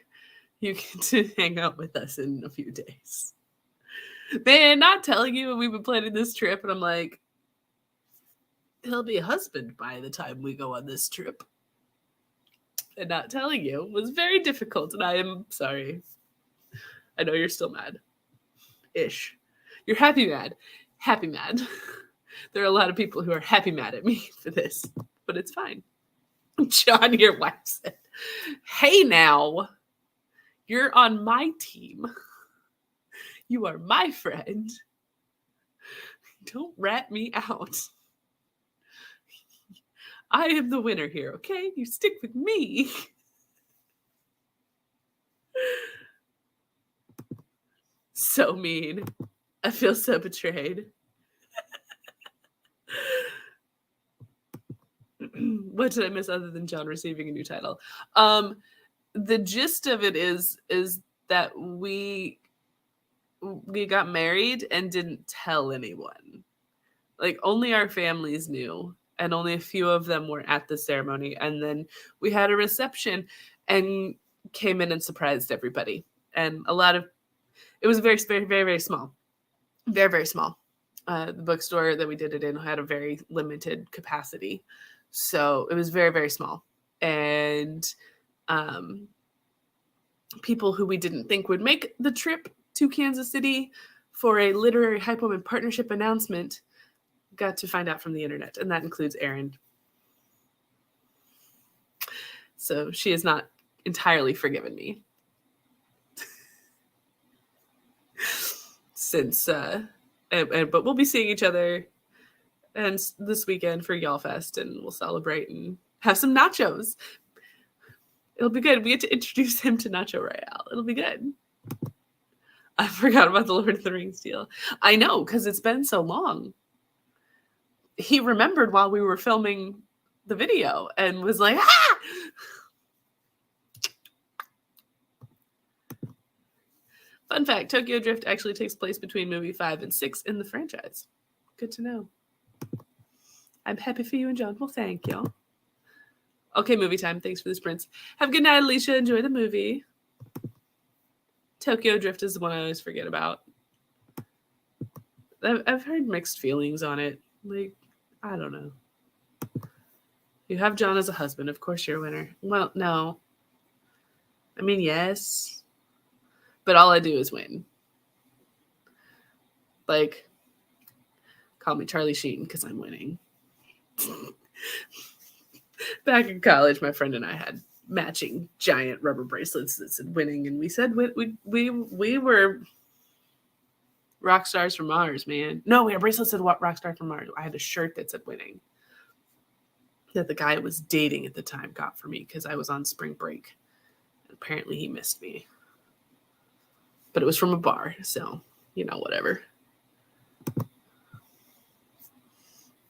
you get to hang out with us in a few days. Man, not telling you we've been planning this trip, and I'm like, he'll be a husband by the time we go on this trip. And not telling you was very difficult, and I am sorry. I know you're still mad. Ish. You're happy mad. Happy mad. There are a lot of people who are happy mad at me for this, but it's fine. John, your wife said, hey now, you're on my team. You are my friend. Don't rat me out. I am the winner here, okay? You stick with me. So mean. I feel so betrayed. What did I miss other than John receiving a new title? The gist of it is that we got married and didn't tell anyone. Like, only our families knew, and only a few of them were at the ceremony. And then we had a reception and came in and surprised everybody. And it was very, very, very, very small. Very, very small. The bookstore that we did it in had a very limited capacity. So it was very, very small. And people who we didn't think would make the trip to Kansas City for a Literary Hypewoman partnership announcement got to find out from the internet. And that includes Erin. So she has not entirely forgiven me. Since, but we'll be seeing each other and this weekend for Y'all Fest, and we'll celebrate and have some nachos. It'll be good. We get to introduce him to Nacho Royale. It'll be good. I forgot about the Lord of the Rings deal. I know, because it's been so long. He remembered while we were filming the video and was like, ah! Fun fact, Tokyo Drift actually takes place between movie 5 and 6 in the franchise. Good to know. I'm happy for you and John. Well, thank you. Okay, movie time. Thanks for the sprints. Have a good night, Alicia. Enjoy the movie. Tokyo Drift is the one I always forget about. I've heard mixed feelings on it. Like, I don't know. You have John as a husband. Of course you're a winner. Well, no. I mean, yes. But all I do is win. Like, call me Charlie Sheen because I'm winning. Back in college, my friend and I had matching giant rubber bracelets that said winning, and we said we were rock stars from Mars, man. No, we had bracelets that said rock star from Mars. I had a shirt that said winning that the guy I was dating at the time got for me because I was on spring break. Apparently he missed me. But it was from a bar, so, whatever.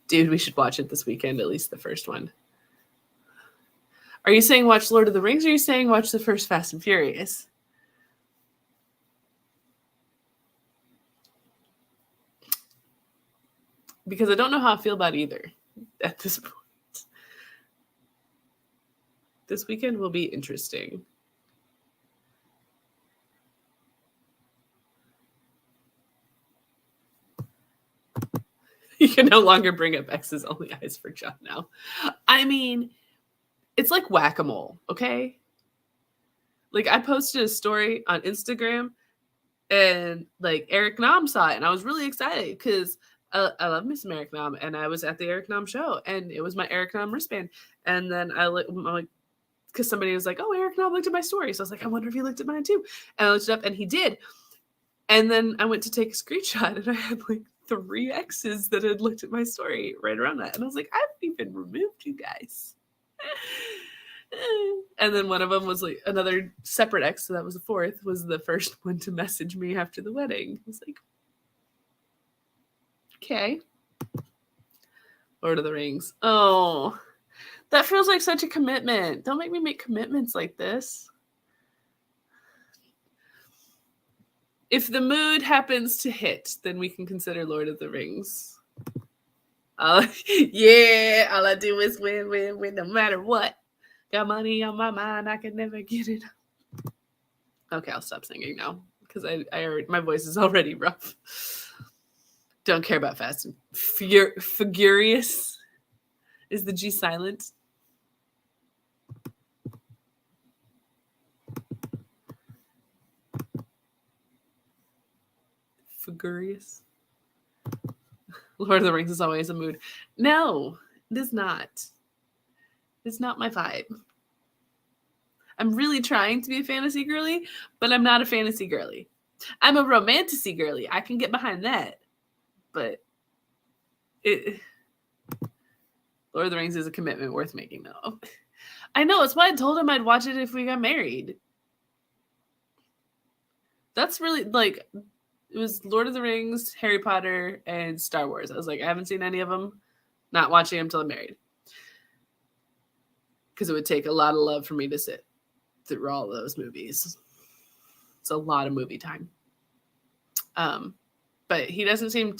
Dude, we should watch it this weekend, at least the first one. Are you saying watch Lord of the Rings, or are you saying watch the first Fast and Furious? Because I don't know how I feel about either at this point. This weekend will be interesting. You can no longer bring up X's only eyes for John now. I mean, it's like whack-a-mole, okay? Like, I posted a story on Instagram, and like Eric Nam saw it, and I was really excited because I love me some Eric Nam, and I was at the Eric Nam show, and it was my Eric Nam wristband. And then I'm like, because somebody was like, "Oh, Eric Nam looked at my story," so I was like, "I wonder if he looked at mine too." And I looked it up, and he did. And then I went to take a screenshot, and I had like 3 X's that had looked at my story right around that, and I was like, "I haven't even removed you guys." And then one of them was like another separate X, so that was the 4th, was the first one to message me after the wedding. I was like, okay. Lord of the Rings. Oh, that feels like such a commitment. Don't make me make commitments like this. If the mood happens to hit, then we can consider Lord of the Rings. Yeah, all I do is win, win, win, no matter what. Got money on my mind, I can never get it. Okay, I'll stop singing now because I already, my voice is already rough. Don't care about Fast and Furious. Is the G silent? Furious. Lord of the Rings is always a mood. No, it is not. It's not my vibe. I'm really trying to be a fantasy girly, but I'm not a fantasy girly. I'm a romantasy girly. I can get behind that. But Lord of the Rings is a commitment worth making, though. I know. It's why I told him I'd watch it if we got married. That's really, like, it was Lord of the Rings, Harry Potter, and Star Wars. I was like, I haven't seen any of them. Not watching them until I'm married. Because it would take a lot of love for me to sit through all those movies. It's a lot of movie time. But he doesn't seem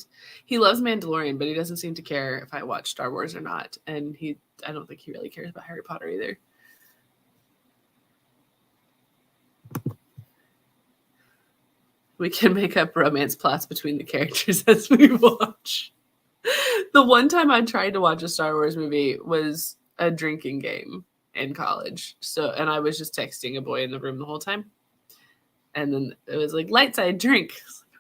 he loves Mandalorian, but he doesn't seem to care if I watch Star Wars or not. And I don't think he really cares about Harry Potter either. We can make up romance plots between the characters as we watch. The one time I tried to watch a Star Wars movie was a drinking game in college. And I was just texting a boy in the room the whole time. And then it was like, light side drink. I was like,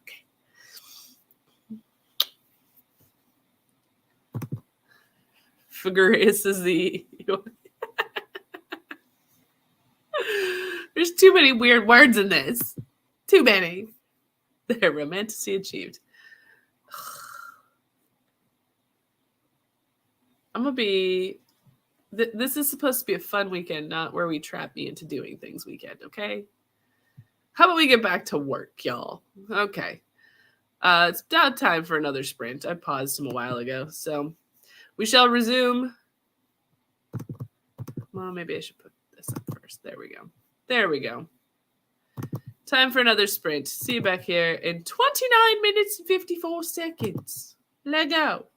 okay. Furious is the... There's too many weird words in this. Too many. They're romantically achieved. I'm going to be... This is supposed to be a fun weekend, not where we trap me into doing things weekend, okay? How about we get back to work, y'all? Okay. It's about time for another sprint. I paused him a while ago, so we shall resume. Well, maybe I should put this up first. There we go. There we go. Time for another sprint. See you back here in 29 minutes and 54 seconds. Let go.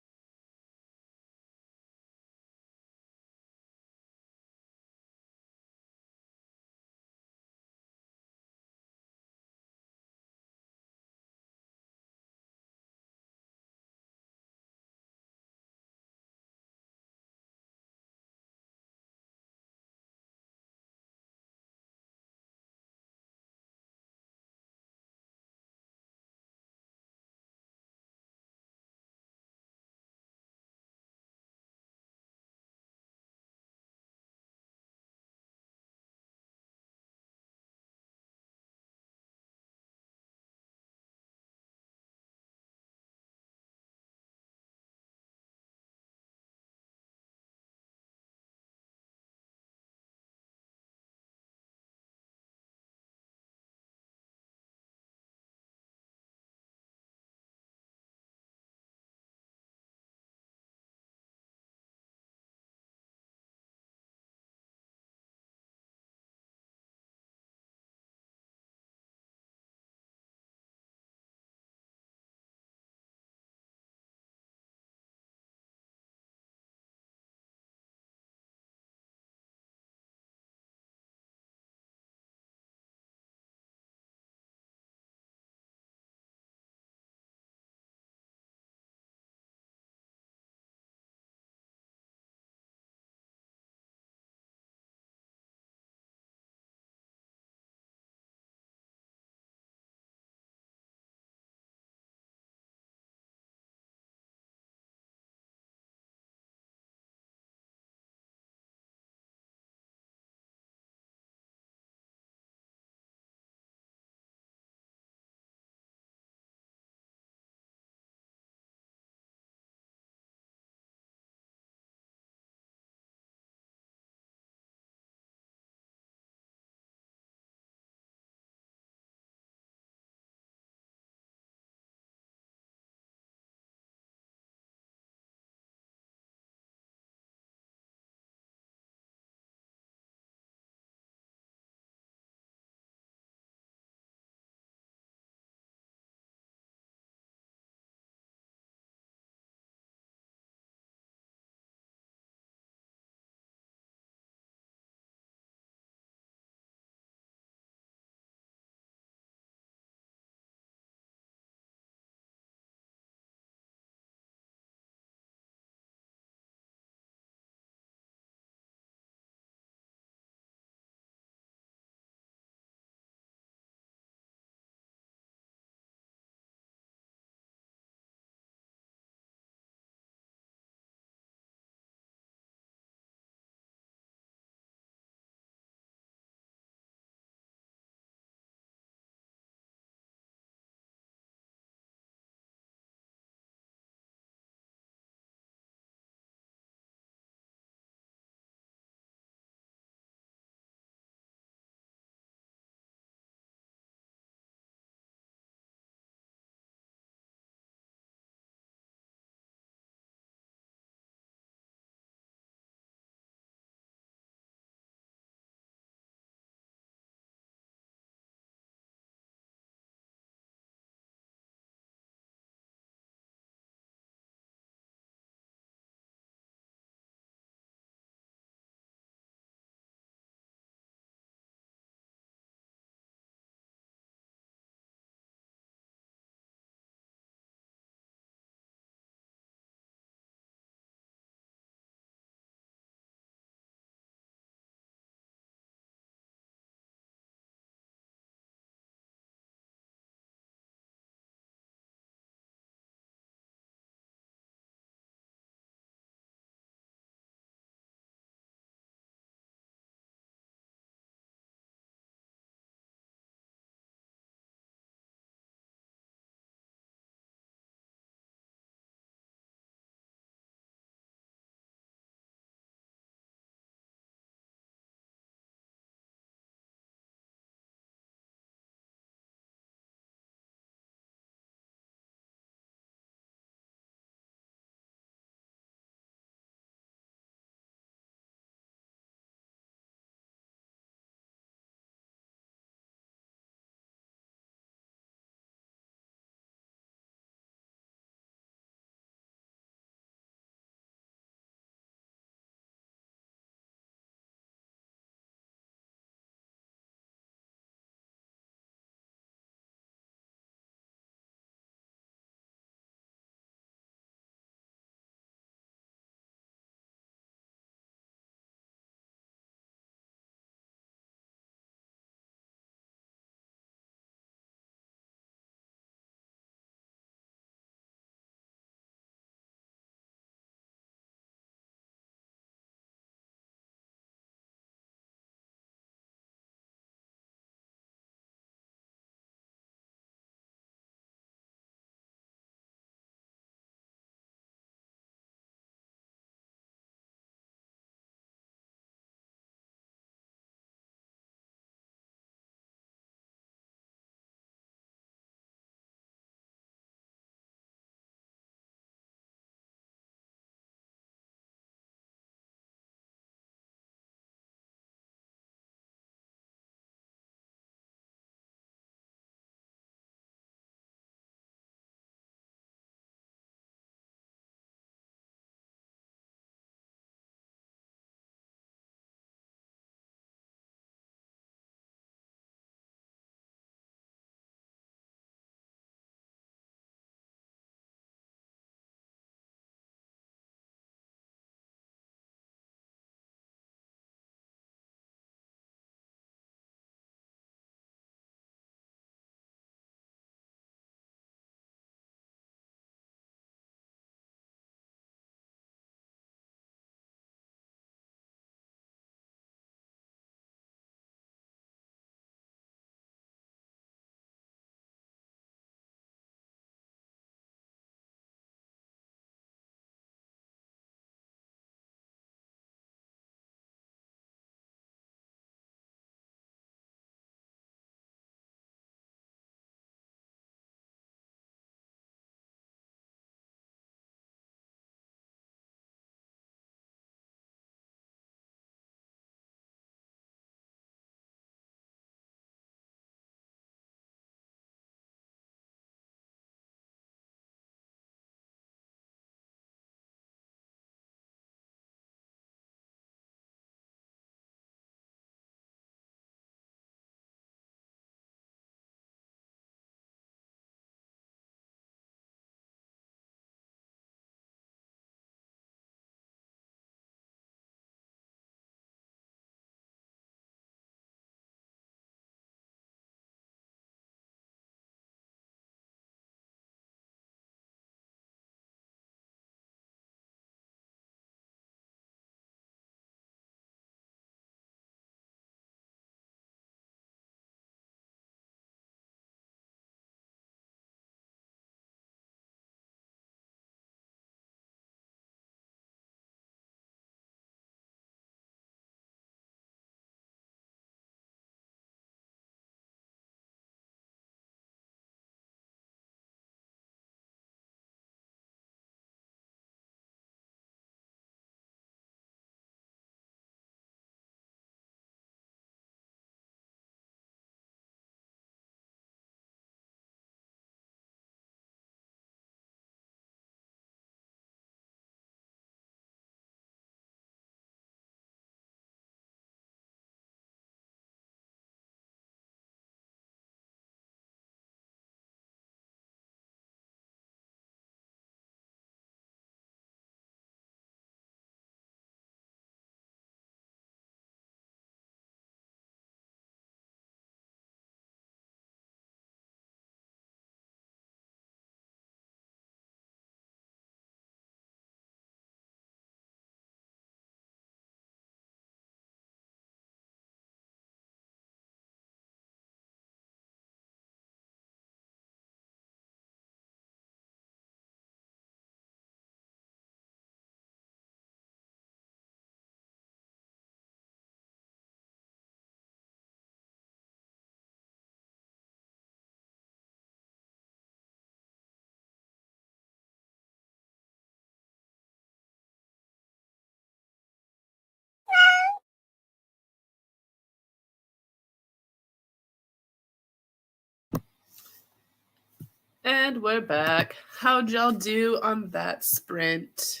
And we're back. How'd y'all do on that sprint?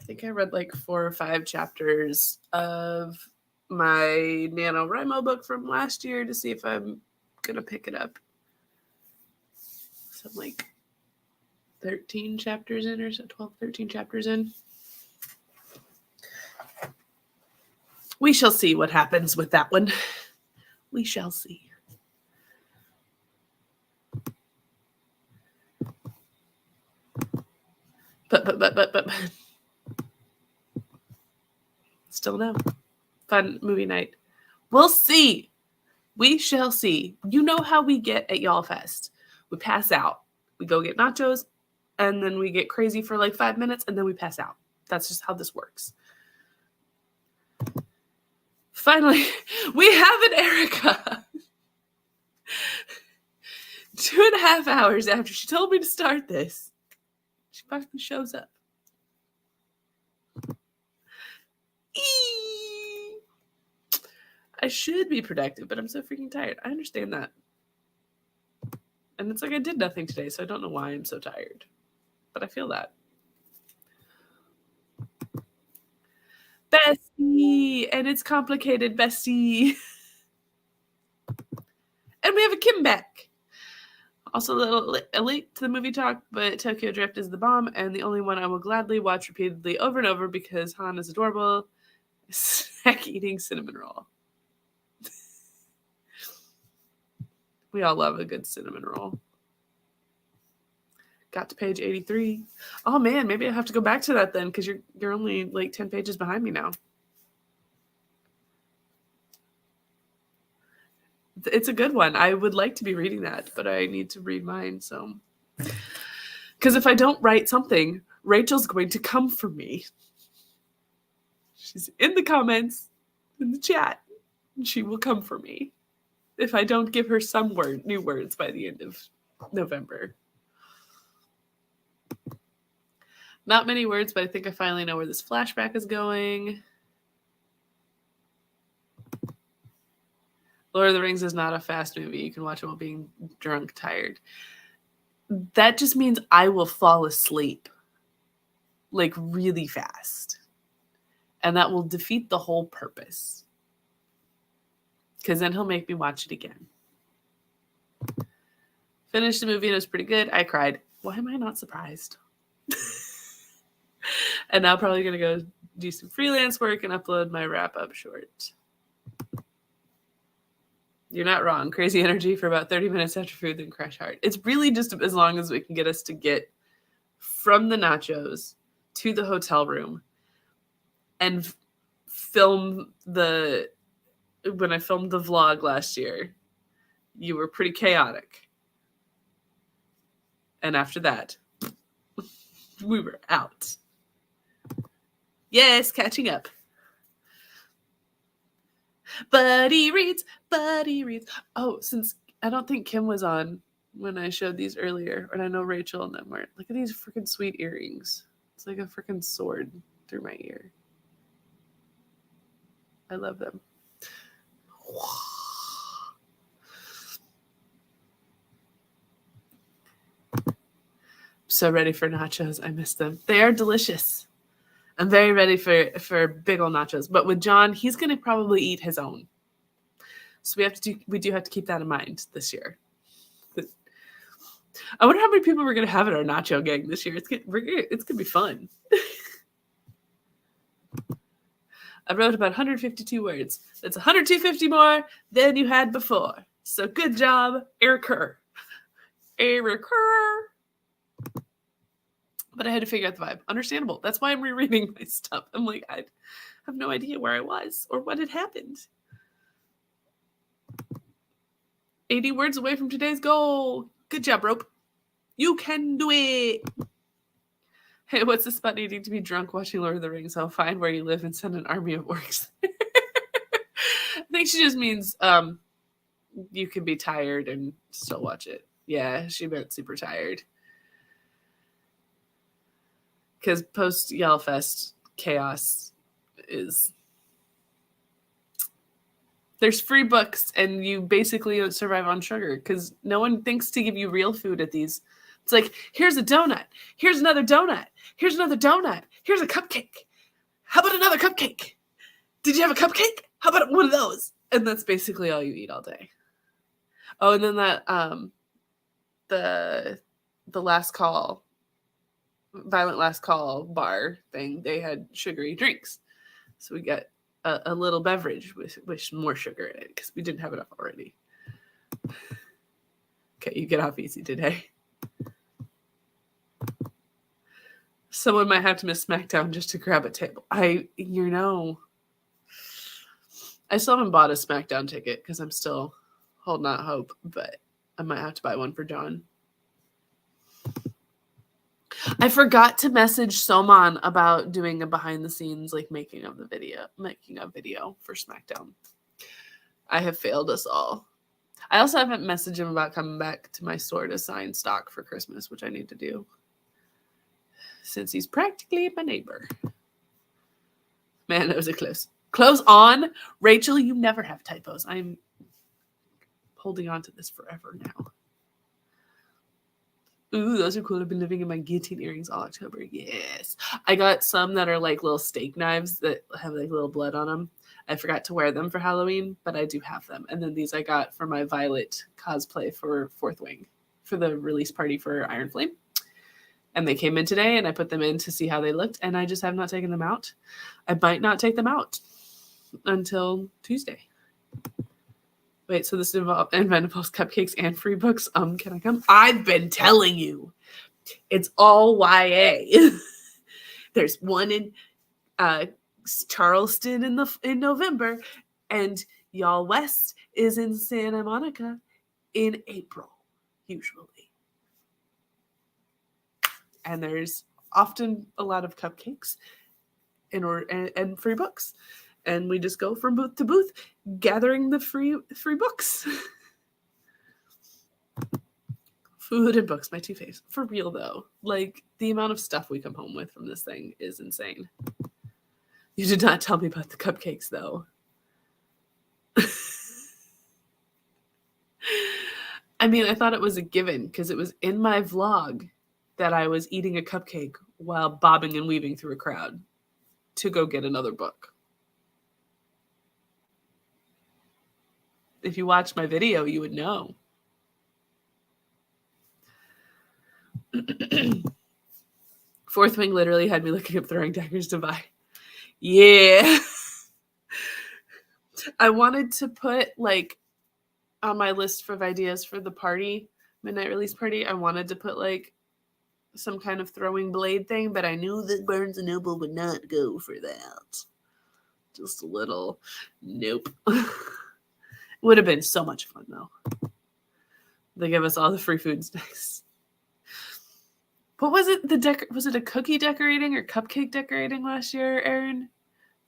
I think I read like 4 or 5 chapters of my NaNoWriMo book from last year to see if I'm going to pick it up. So I'm like 13 chapters in or so, 12, 13 chapters in. We shall see what happens with that one. We shall see. But still no. Fun movie night. We'll see. We shall see. You know how we get at Y'all Fest. We pass out. We go get nachos, and then we get crazy for like 5 minutes, and then we pass out. That's just how this works. Finally, we have an Erica. 2.5 hours after she told me to start this, she finally shows up. I should be productive, but I'm so freaking tired. I understand that. And it's like I did nothing today, so I don't know why I'm so tired. But I feel that. Bestie! And it's complicated, bestie. And we have a Kim back. Also a link to the movie talk, but Tokyo Drift is the bomb, and the only one I will gladly watch repeatedly over and over because Han is adorable. Snack eating cinnamon roll. We all love a good cinnamon roll. Got to page 83. Oh man, maybe I have to go back to that then because you're only like 10 pages behind me now. It's a good one. I would like to be reading that, but I need to read mine. So, because if I don't write something, Rachel's going to come for me. She's in the comments, in the chat, and she will come for me if I don't give her some new words by the end of November. Not many words, but I think I finally know where this flashback is going. Lord of the Rings is not a fast movie. You can watch it while being drunk, tired. That just means I will fall asleep like really fast. And that will defeat the whole purpose. Because then he'll make me watch it again. Finished the movie and it was pretty good. I cried. Why am I not surprised? And now probably going to go do some freelance work and upload my wrap-up short. You're not wrong. Crazy energy for about 30 minutes after food, then crash hard. It's really just as long as we can get us to get from the nachos to the hotel room and film when I filmed the vlog last year, you were pretty chaotic. And after that, we were out. Yes, catching up. Buddy reads. Oh, since I don't think Kim was on when I showed these earlier, and I know Rachel and them weren't. Look at these freaking sweet earrings. It's like a freaking sword through my ear. I love them. So ready for nachos. I miss them. They are delicious. I'm very ready for big ol' nachos. But with John, he's going to probably eat his own. So we do have to keep that in mind this year. I wonder how many people we're going to have at our nacho gang this year. It's going to be fun. I wrote about 152 words. That's 150 more than you had before. So good job, Erica. But I had to figure out the vibe. Understandable. That's why I'm rereading my stuff. I'm like, I have no idea where I was or what had happened. 80 words away from today's goal. Good job, Rope. You can do it. Hey, what's this about needing to be drunk watching Lord of the Rings? I'll find where you live and send an army of orcs. I think she just means you can be tired and still watch it. Yeah, she meant super tired. Because post Yellfest chaos is There's free books, and you basically survive on sugar because no one thinks to give you real food at these. It's like, here's a donut. Here's another donut. Here's another donut. Here's a cupcake. How about another cupcake? Did you have a cupcake? How about one of those? And that's basically all you eat all day. Oh, and then that the last call, violent last call bar thing, they had sugary drinks. So we got a little beverage with more sugar in it because we didn't have enough already. Okay, you get off easy today. Someone might have to miss SmackDown just to grab a table. I still haven't bought a SmackDown ticket because I'm still holding out hope, but I might have to buy one for John. I forgot to message Soman about doing a behind the scenes, like making a video for SmackDown. I have failed us all. I also haven't messaged him about coming back to my store to sign stock for Christmas, which I need to do since he's practically my neighbor. Man, that was a close on. Rachel, you never have typos. I'm holding on to this forever now. Ooh, those are cool. I've been living in my guillotine earrings all October. Yes. I got some that are like little steak knives that have like little blood on them. I forgot to wear them for Halloween, but I do have them. And then these I got for my Violet cosplay for Fourth Wing for the release party for Iron Flame. And they came in today, and I put them in to see how they looked, and I just have not taken them out. I might not take them out until Tuesday. Wait, so this involves cupcakes and free books. Can I come? I've been telling you. It's all YA. There's one in Charleston in November, and Y'all West is in Santa Monica in April, usually. And there's often a lot of cupcakes and free books. And we just go from booth to booth, gathering the free books. Food and books, my two faves. For real, though. Like, the amount of stuff we come home with from this thing is insane. You did not tell me about the cupcakes, though. I mean, I thought it was a given because it was in my vlog that I was eating a cupcake while bobbing and weaving through a crowd to go get another book. If you watched my video, you would know. Fourth Wing literally had me looking up throwing daggers to buy. Yeah. I wanted to put, like, on my list of ideas for the party, midnight release party, I wanted to put, like, some kind of throwing blade thing, but I knew that Barnes & Noble would not go for that. Just a little, nope. Would have been so much fun, though. They give us all the free food snacks. What was it? Was it a cookie decorating or cupcake decorating last year, Erin,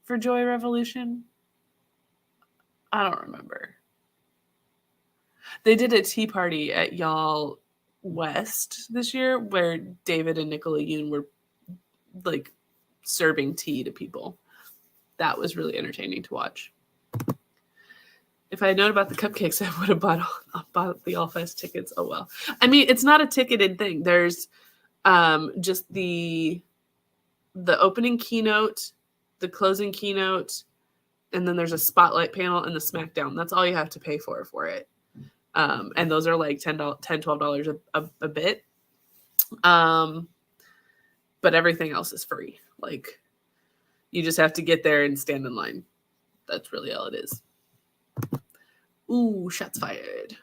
for Joy Revolution? I don't remember. They did a tea party at Y'all West this year where David and Nicola Yoon were like serving tea to people. That was really entertaining to watch. If I had known about the cupcakes, I would have bought the All Fest tickets. Oh well. I mean, it's not a ticketed thing. There's just the opening keynote, the closing keynote, and then there's a spotlight panel and the SmackDown. That's all you have to pay for it. And those are like $10, $12 a bit. But everything else is free. Like, you just have to get there and stand in line. That's really all it is. Ooh, shots fired.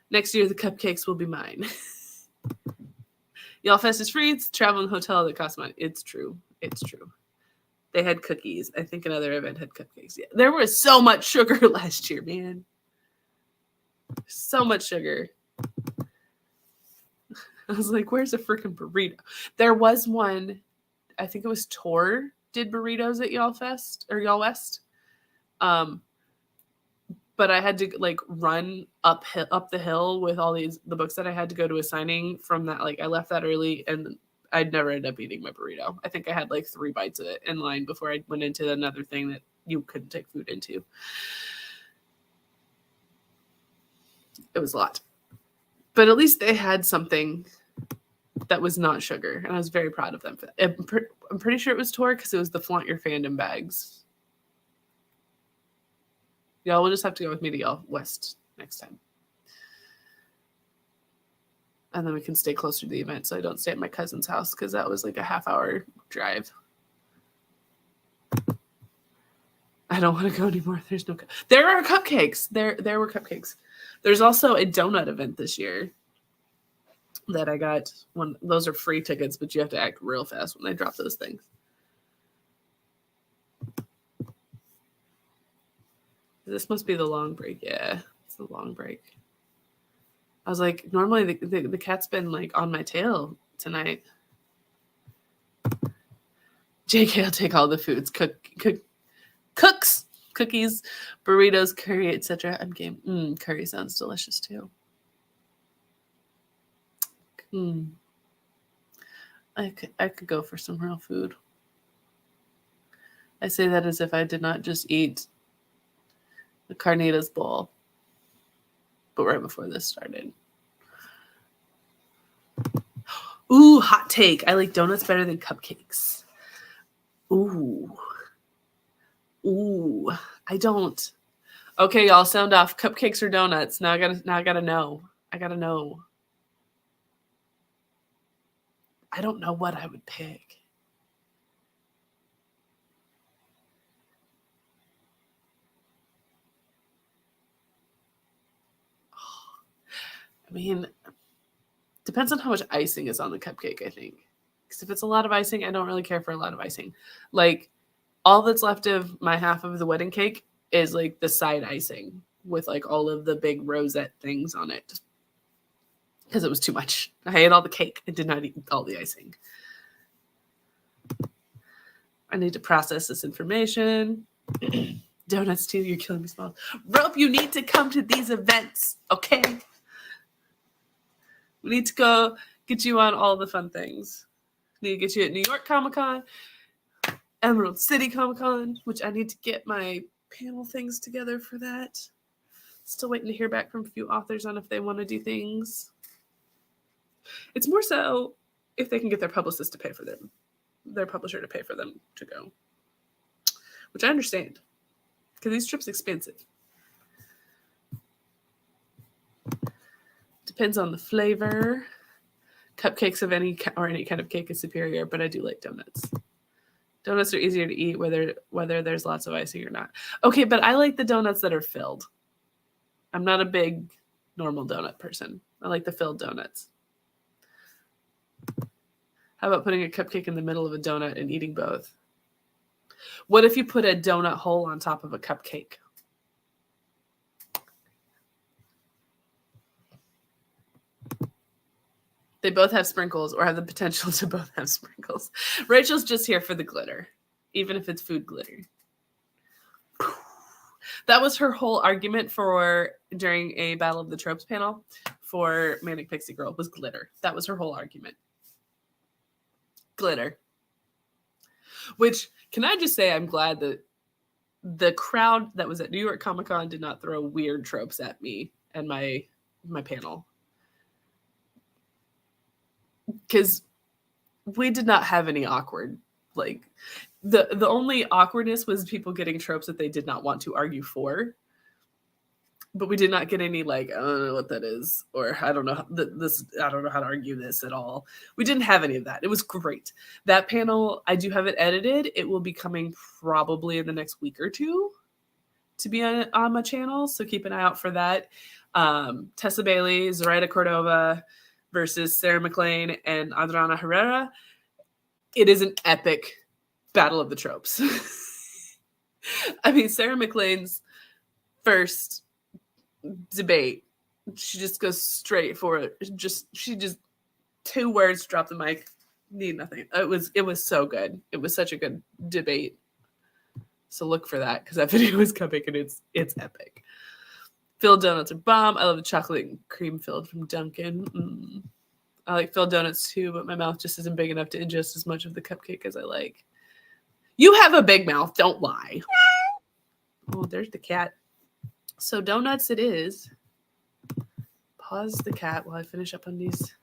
Next year, the cupcakes will be mine. Y'all Fest is free. It's travel and hotel that costs money. It's true. It's true. They had cookies. I think another event had cupcakes. Yeah, there was so much sugar last year, man. So much sugar. I was like, where's a freaking burrito? There was one, I think it was Tor did burritos at Y'all Fest or Y'all West. But I had to like run up the hill with all the books that I had to go to a signing from that. Like, I left that early and I'd never end up eating my burrito. I think I had like 3 bites of it in line before I went into another thing that you couldn't take food into. It was a lot. But at least they had something that was not sugar, and I was very proud of them for that. I'm pretty sure it was Tor because it was the Flaunt Your Fandom bags. Y'all will just have to go with me to y'all West next time. And then we can stay closer to the event so I don't stay at my cousin's house because that was like a half-hour drive. I don't want to go anymore. There's no... There are cupcakes. There were cupcakes. There's also a donut event this year that I got. Those are free tickets, but you have to act real fast when I drop those things. This must be the long break. Yeah, it's the long break. I was like, normally the cat's been like on my tail tonight. JK, I'll take all the foods. Cooks, cookies, burritos, curry, etc. I'm game. Curry sounds delicious too. I could go for some real food. I say that as if I did not just eat the carnitas bowl, but right before this started. Ooh, hot take. I like donuts better than cupcakes. Ooh, I don't. Okay, y'all, sound off. Cupcakes or donuts? Now I gotta know. I gotta know. I don't know what I would pick. I mean, depends on how much icing is on the cupcake, I think. Because if it's a lot of icing, I don't really care for a lot of icing. Like, all that's left of my half of the wedding cake is like the side icing with like all of the big rosette things on it. Because it was too much. I ate all the cake. I did not eat all the icing. I need to process this information. Donuts too. You're killing me, small. Rope, you need to come to these events, okay? We need to go get you on all the fun things. We need to get you at New York Comic Con, Emerald City Comic Con, which I need to get my panel things together for that. Still waiting to hear back from a few authors on if they want to do things. It's more so if they can get their publicist to pay for them, their publisher to pay for them to go, which I understand because these trips are expensive. Depends on the flavor. Cupcakes of any kind of cake is superior, but I do like donuts. Donuts are easier to eat whether there's lots of icing or not. Okay, but I like the donuts that are filled. I'm not a big normal donut person. I like the filled donuts. How about putting a cupcake in the middle of a donut and eating both? What if you put a donut hole on top of a cupcake? They both have sprinkles or have the potential to both have sprinkles. Rachel's just here for the glitter, even if it's food glitter. That was her whole argument for during a Battle of the Tropes panel for Manic Pixie Girl was glitter. That was her whole argument. Glitter. Which, can I just say I'm glad that the crowd that was at New York Comic Con did not throw weird tropes at me and my panel. Because we did not have any awkward, like, the only awkwardness was people getting tropes that they did not want to argue for. But we did not get any, like, I don't know what that is, or I don't know I don't know how to argue this at all. We didn't have any of that. It was great. That panel, I do have it edited. It will be coming probably in the next week or two to be on my channel, so keep an eye out for that. Tessa Bailey, Zoraida Cordova versus Sarah McLean and Adriana Herrera. It is an epic battle of the tropes. I mean, Sarah McLean's first debate, she just goes straight for it. She just 2 words, drop the mic, need nothing. It was so good. It was such a good debate. So look for that because that video is coming and it's epic. Filled donuts are bomb. I love the chocolate and cream filled from Dunkin'. I like filled donuts too, but my mouth just isn't big enough to ingest as much of the cupcake as I like. You have a big mouth, don't lie. Oh, there's the cat. So donuts it is. Pause the cat while I finish up on these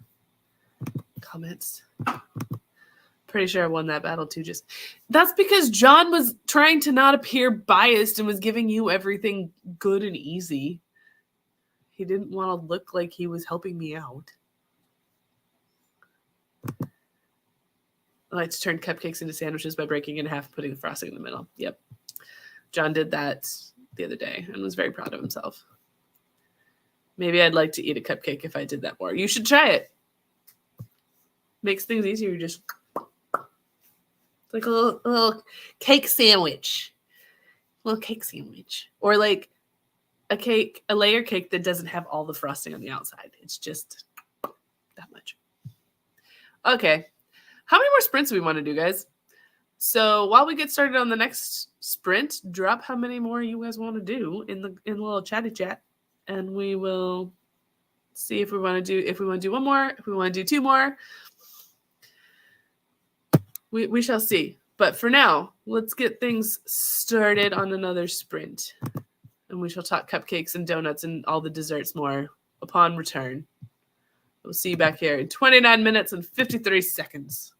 comments. Pretty sure I won that battle too. That's because John was trying to not appear biased and was giving you everything good and easy. He didn't want to look like he was helping me out. I like to turn cupcakes into sandwiches by breaking in half and putting the frosting in the middle. Yep. John did that the other day and was very proud of himself. Maybe I'd like to eat a cupcake if I did that more. You should try it. Makes things easier. Just like a little cake sandwich. A little cake sandwich. Or like a layer cake that doesn't have all the frosting on the outside. It's just that much. Okay. How many more sprints do we want to do, guys? So while we get started on the next sprint, drop how many more you guys want to do in the little chatty chat, and we will see if we want to do one more, if we want to do two more. We shall see. But for now, let's get things started on another sprint. And we shall talk cupcakes and donuts and all the desserts more upon return. We'll see you back here in 29 minutes and 53 seconds.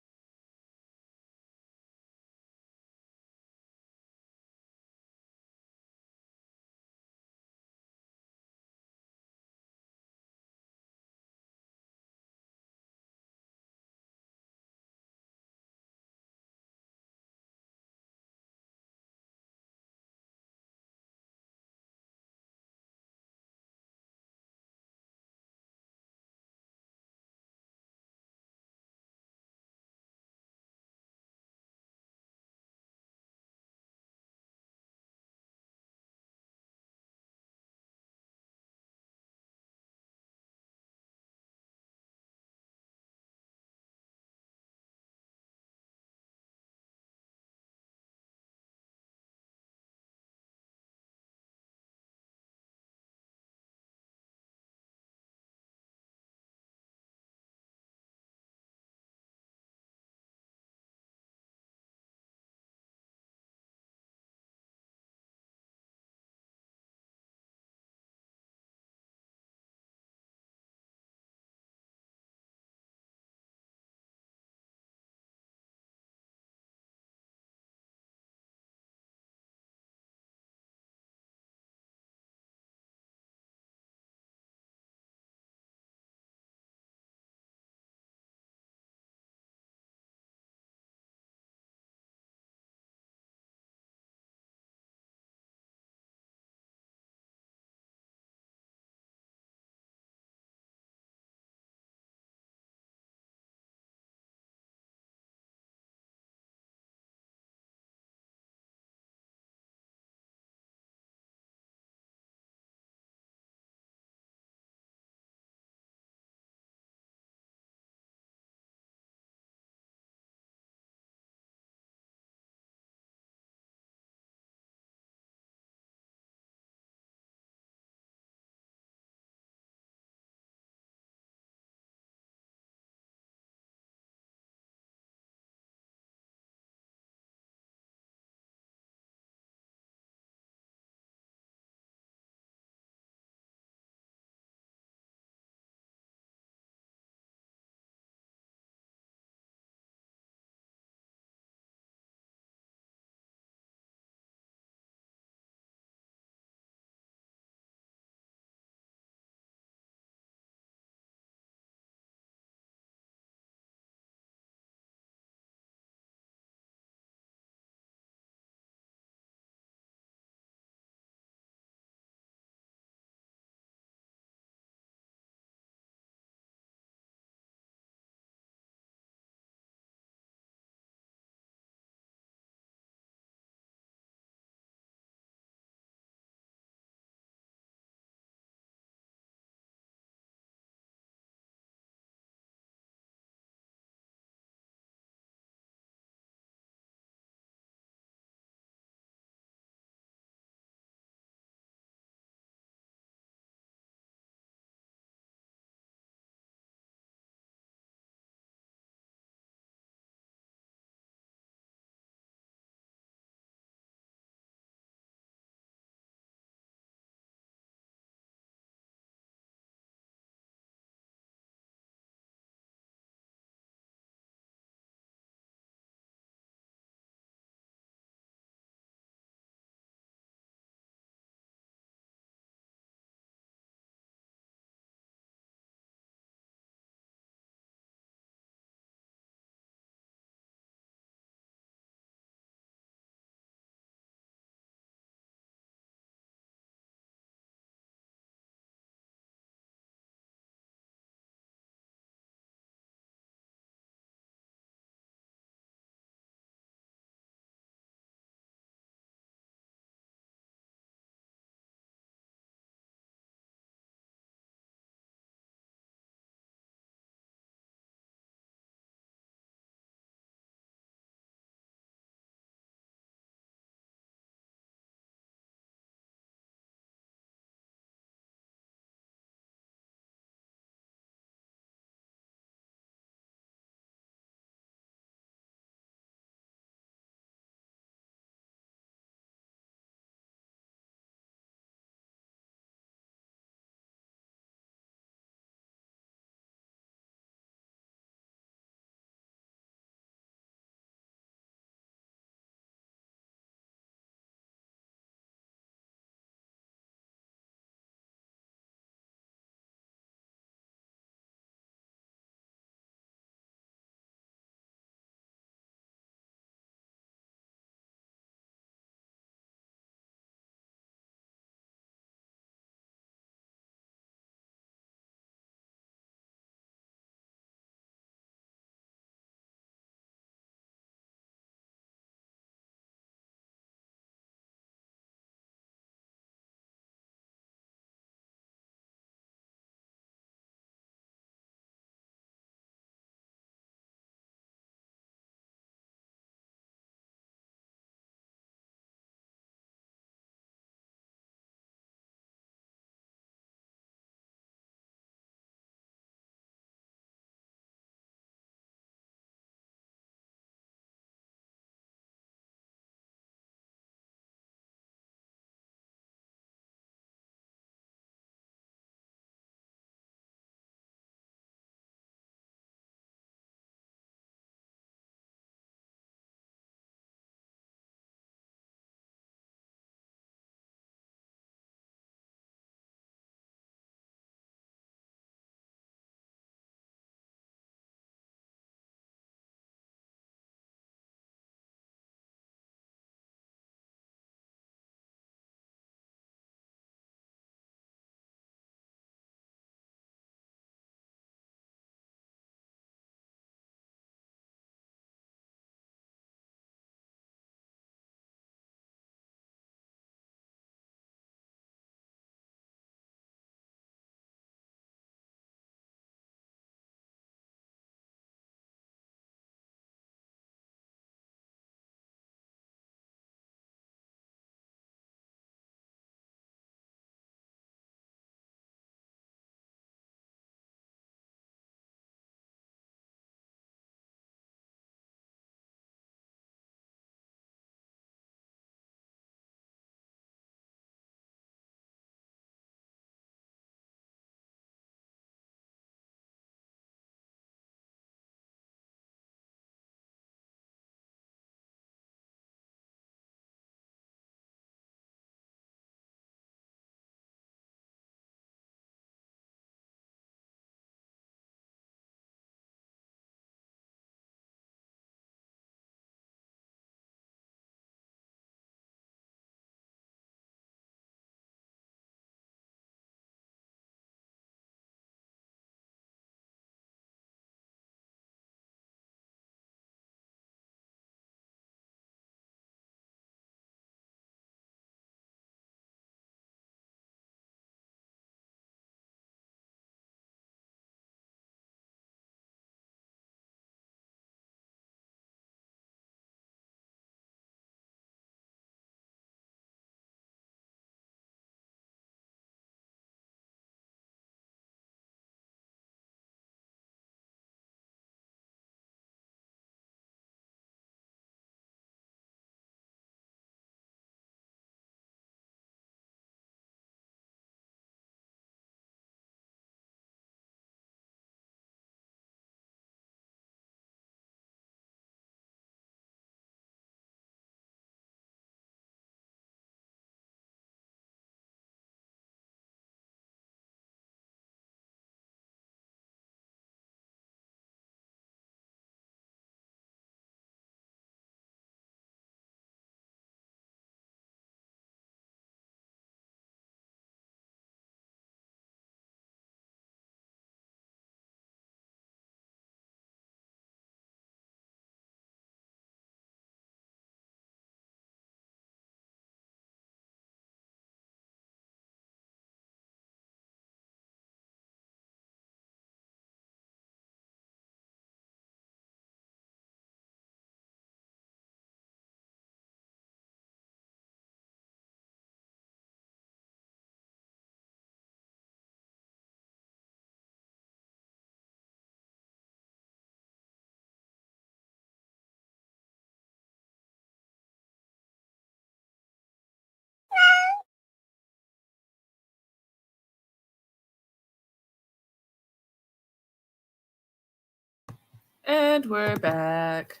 And we're back.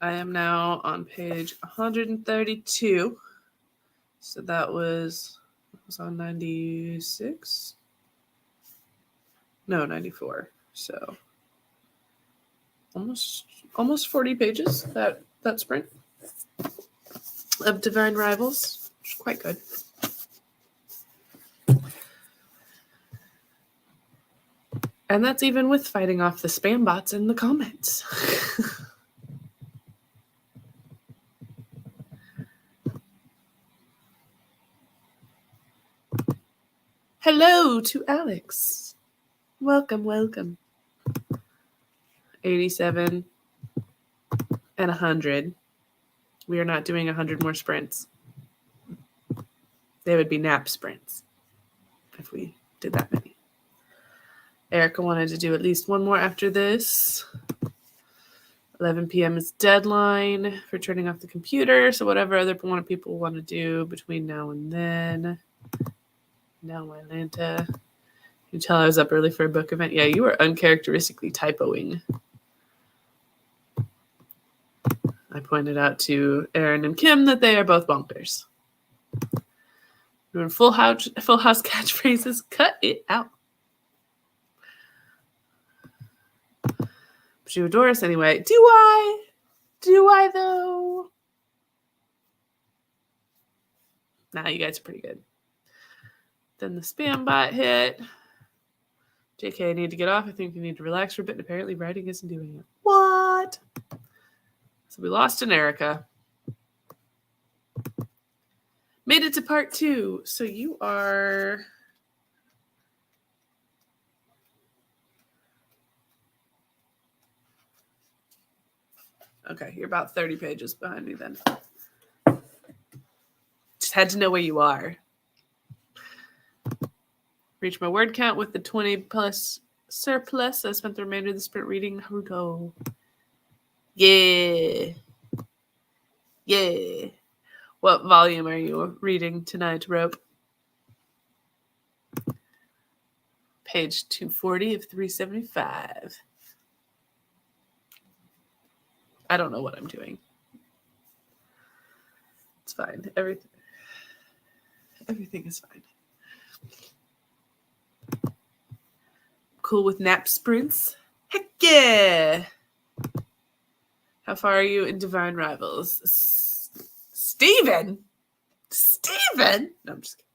I am now on page 132. So that was on 96? No, 94. So almost 40 pages that sprint of Divine Rivals. Which is quite good. And that's even with fighting off the spam bots in the comments. Hello to Alex. Welcome, welcome. 87 and 100. We are not doing 100 more sprints. They would be nap sprints if we did that many. Erica wanted to do at least one more after this. 11 p.m. is deadline for turning off the computer. So whatever other people want to do between now and then. Now Atlanta. You tell I was up early for a book event. Yeah, you were uncharacteristically typoing. I pointed out to Aaron and Kim that they are both bonkers. Doing full house catchphrases. Cut it out. But you adore us anyway. Do I? Do I though? Nah, you guys are pretty good. Then the spam bot hit. JK, I need to get off. I think you need to relax for a bit. And apparently writing isn't doing it. What? So we lost an Erica. Made it to part 2. So you are... Okay, you're about 30 pages behind me then. Just had to know where you are. Reach my word count with the 20 plus surplus. I spent the remainder of the sprint reading Naruto. Yeah. Yeah. What volume are you reading tonight, Rope? Page 240 of 375. I don't know what I'm doing. It's fine. Everything is fine. Cool with nap sprints? Heck yeah! How far are you in Divine Rivals? Steven? No, I'm just kidding.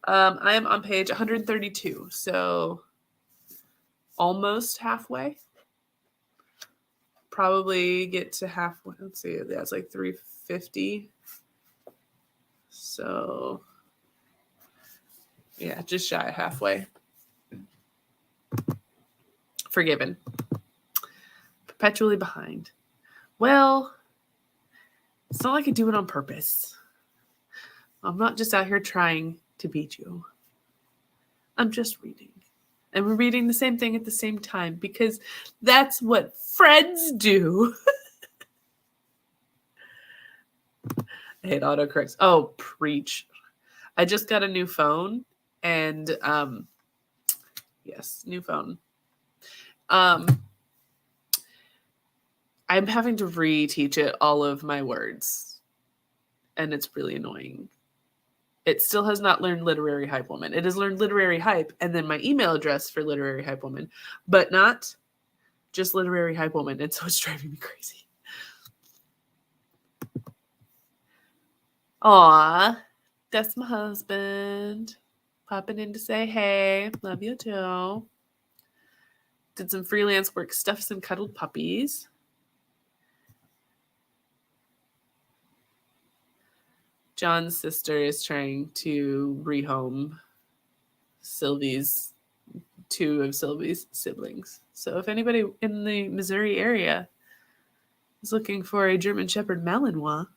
I am on page 132, so almost halfway. Probably get to halfway. Let's see, that's like 350. So, yeah, just shy of halfway. Forgiven. Perpetually behind. Well, it's not like I do it on purpose. I'm not just out here trying to beat you. I'm just reading. And we're reading the same thing at the same time because that's what friends do. I hate autocorrects. Oh, preach. I just got a new phone and yes, new phone. I'm having to reteach it all of my words, and it's really annoying. It still has not learned LiteraryHypeWoman. It has learned Literary Hype and then my email address for LiteraryHypeWoman, but not just LiteraryHypeWoman, and so it's driving me crazy. Aw, that's my husband. Popping in to say hey. Love you too. Did some freelance work, stuffed some cuddled puppies. John's sister is trying to rehome two of Sylvie's siblings. So if anybody in the Missouri area is looking for a German Shepherd Malinois,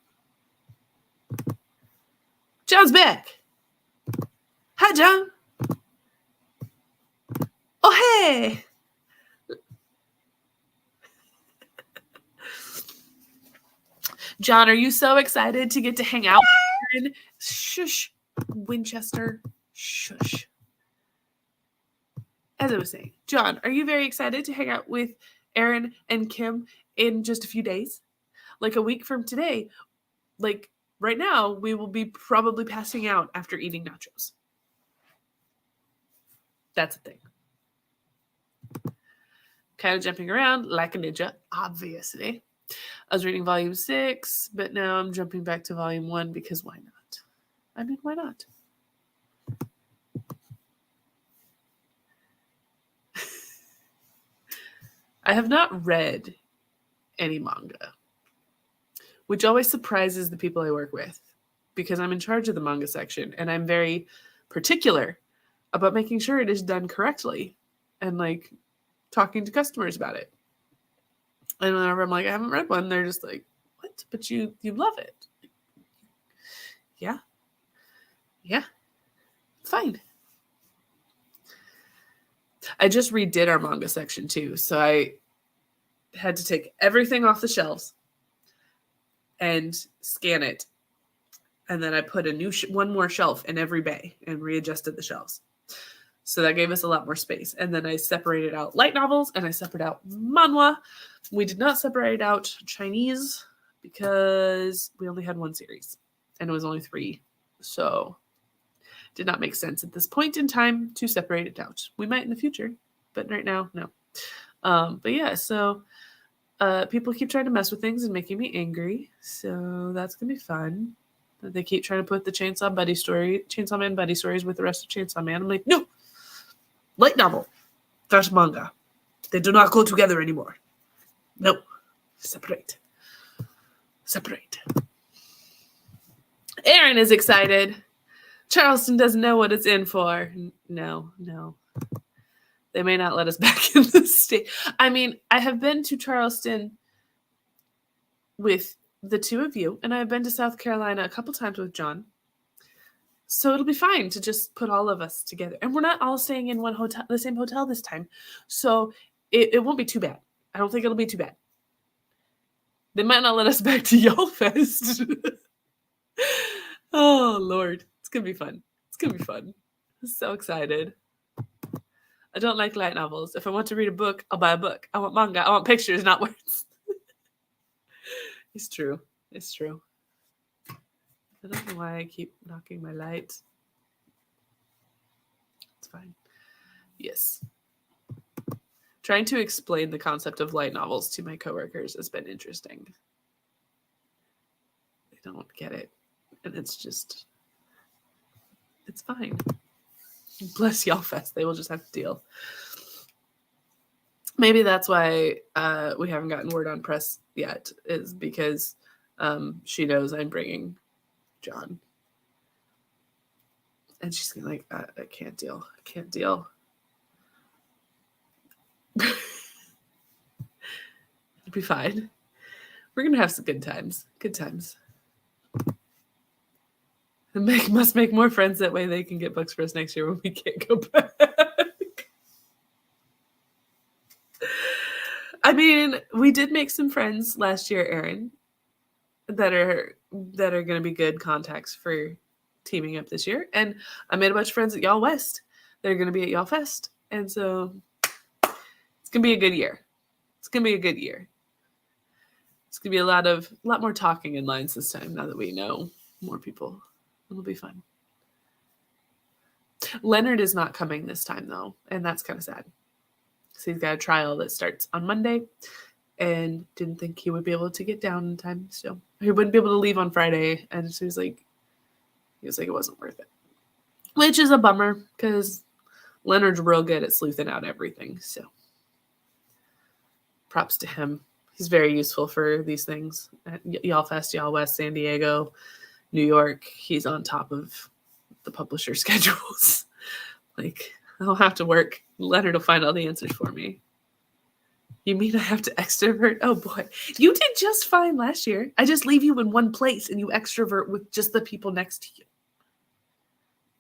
John's back. Hi, John. Oh, hey. John, are you so excited to get to hang out with Aaron? Shush, Winchester. Shush. as I was saying, John, are you very excited to hang out with Aaron and Kim in just a few days? Like a week from today, like right now, we will be probably passing out after eating nachos. That's a thing. Kind of jumping around like a ninja, obviously. I was reading volume 6, but now I'm jumping back to volume 1 because why not? I mean, why not? I have not read any manga, which always surprises the people I work with because I'm in charge of the manga section and I'm very particular about making sure it is done correctly and like talking to customers about it. And whenever I'm like, I haven't read one, they're just like, what? But you love it. Yeah. Yeah. Fine. I just redid our manga section too. So I had to take everything off the shelves and scan it. And then I put a new one more shelf in every bay and readjusted the shelves. So that gave us a lot more space. And then I separated out light novels and I separated out manhwa. We did not separate out Chinese because we only had one series and it was only 3. So it did not make sense at this point in time to separate it out. We might in the future, but right now, no. But yeah, so people keep trying to mess with things and making me angry. So that's going to be fun. They keep trying to put the Chainsaw Man buddy stories with the rest of Chainsaw Man. I'm like, no, light novel, that's manga. They do not go together anymore. No, separate. Aaron is excited. Charleston doesn't know what it's in for. No. They may not let us back in the state. I mean, I have been to Charleston with the 2 of you, and I've been to South Carolina a couple times with John. So it'll be fine to just put all of us together. And we're not all staying in the same hotel this time. So it won't be too bad. I don't think it'll be too bad. They might not let us back to Y'all Fest. Oh, Lord. It's going to be fun. I'm so excited. I don't like light novels. If I want to read a book, I'll buy a book. I want manga. I want pictures, not words. It's true. I don't know why I keep knocking my light. It's fine. Yes. Trying to explain the concept of light novels to my coworkers has been interesting. They don't get it. And it's fine. Bless Y'all Fest. They will just have to deal. Maybe that's why we haven't gotten word on press yet, is because she knows I'm bringing John. And she's gonna like, I can't deal. It'll be fine. We're gonna have some good times. And must make more friends, that way they can get books for us next year when we can't go back. I mean, we did make some friends last year, Aaron, that are going to be good contacts for teaming up this year. And I made a bunch of friends at Y'all West that are going to be at Y'all Fest. And so it's going to be a good year. It's going to be a lot more talking in lines this time, now that we know more people. It'll be fun. Leonard is not coming this time, though, and that's kind of sad. So he's got a trial that starts on Monday and didn't think he would be able to get down in time. So he wouldn't be able to leave on Friday. And so he was like, it wasn't worth it, which is a bummer because Leonard's real good at sleuthing out everything. So props to him. He's very useful for these things at Y'all Fest, Y'all West, San Diego, New York. He's on top of the publisher schedules. Like, I don't have to work. Leonard will find all the answers for me. You mean I have to extrovert? Oh boy. You did just fine last year. I just leave you in one place and you extrovert with just the people next to you.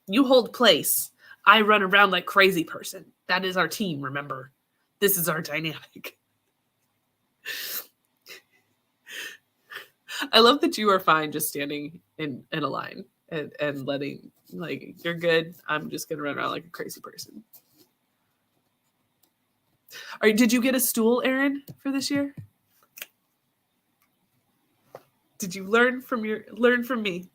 You hold place. I run around like crazy person. That is our team, remember? This is our dynamic. I love that you are fine just standing in a line and letting, like, you're good. I'm just going to run around like a crazy person. All right, did you get a stool, Erin, for this year? Did you learn from me?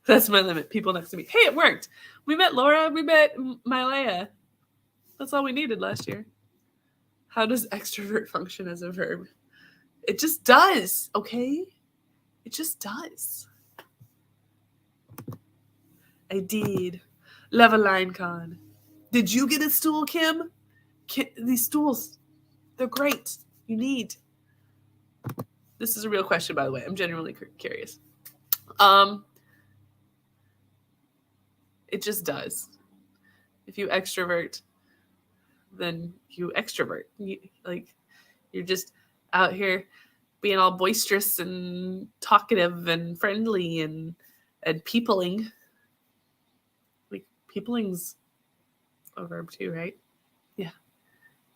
That's my limit. People next to me. Hey, it worked. We met Laura. We met Mylea. That's all we needed last year. How does extrovert function as a verb? It just does, okay? It just does. I did. Level line con. Did you get a stool, Kim? These stools, they're great. You need. This is a real question, by the way. I'm genuinely curious. It just does. If you extrovert, then you extrovert. You're just out here being all boisterous and talkative and friendly and peopling. Like peopling's a verb too, right? Yeah.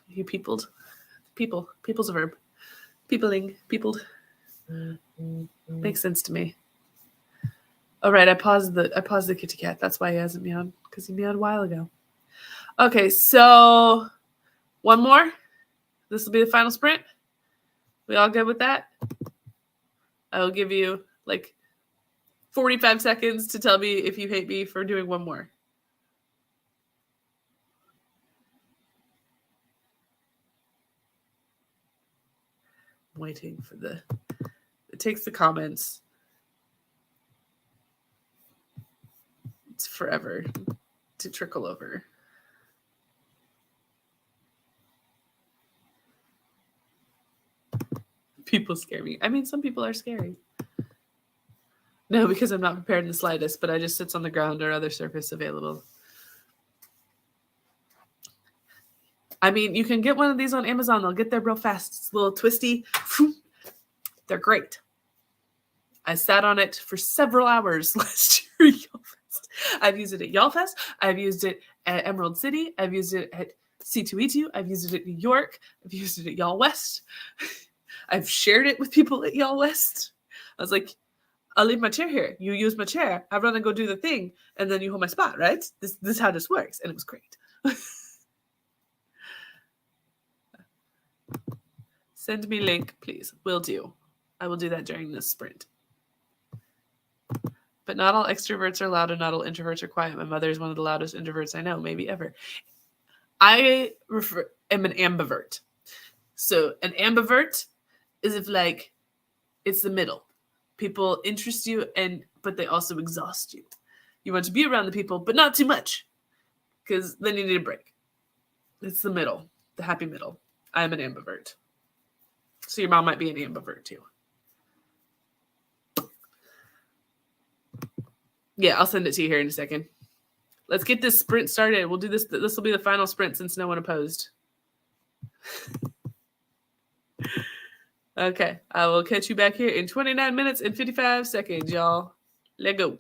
You peopled. People's a verb. Peopling, peopled. Makes sense to me. All right, I paused the kitty cat. That's why he hasn't meowed, because he meowed a while ago. Okay, so one more. This will be the final sprint. We all good with that? I will give you like 45 seconds to tell me if you hate me for doing one more. I'm waiting for it takes the comments. It's forever to trickle over. People scare me. I mean, some people are scary. No, because I'm not prepared in the slightest, but I just sits on the ground or other surface available. I mean, you can get one of these on Amazon. They'll get there real fast. It's a little twisty. They're great. I sat on it for several hours last year. I've used it at YALLFest. I've used it at Emerald City. I've used it at C2E2. I've used it at New York. I've used it at Y'all West. I've shared it with people at Y'all West. I was like, I'll leave my chair here. You use my chair. I run and go do the thing, and then you hold my spot, right? This is how this works, and it was great. Send me link, please. Will do. I will do that during this sprint. But not all extroverts are loud and not all introverts are quiet. My mother is one of the loudest introverts I know, maybe ever. I am an ambivert. So an ambivert is if like it's the middle. People interest you but they also exhaust you. You want to be around the people, but not too much, because then you need a break. It's the middle, the happy middle. I am an ambivert. So your mom might be an ambivert too. Yeah, I'll send it to you here in a second. Let's get this sprint started. We'll do this. This will be the final sprint since no one opposed. Okay, I will catch you back here in 29 minutes and 55 seconds, y'all. Let go.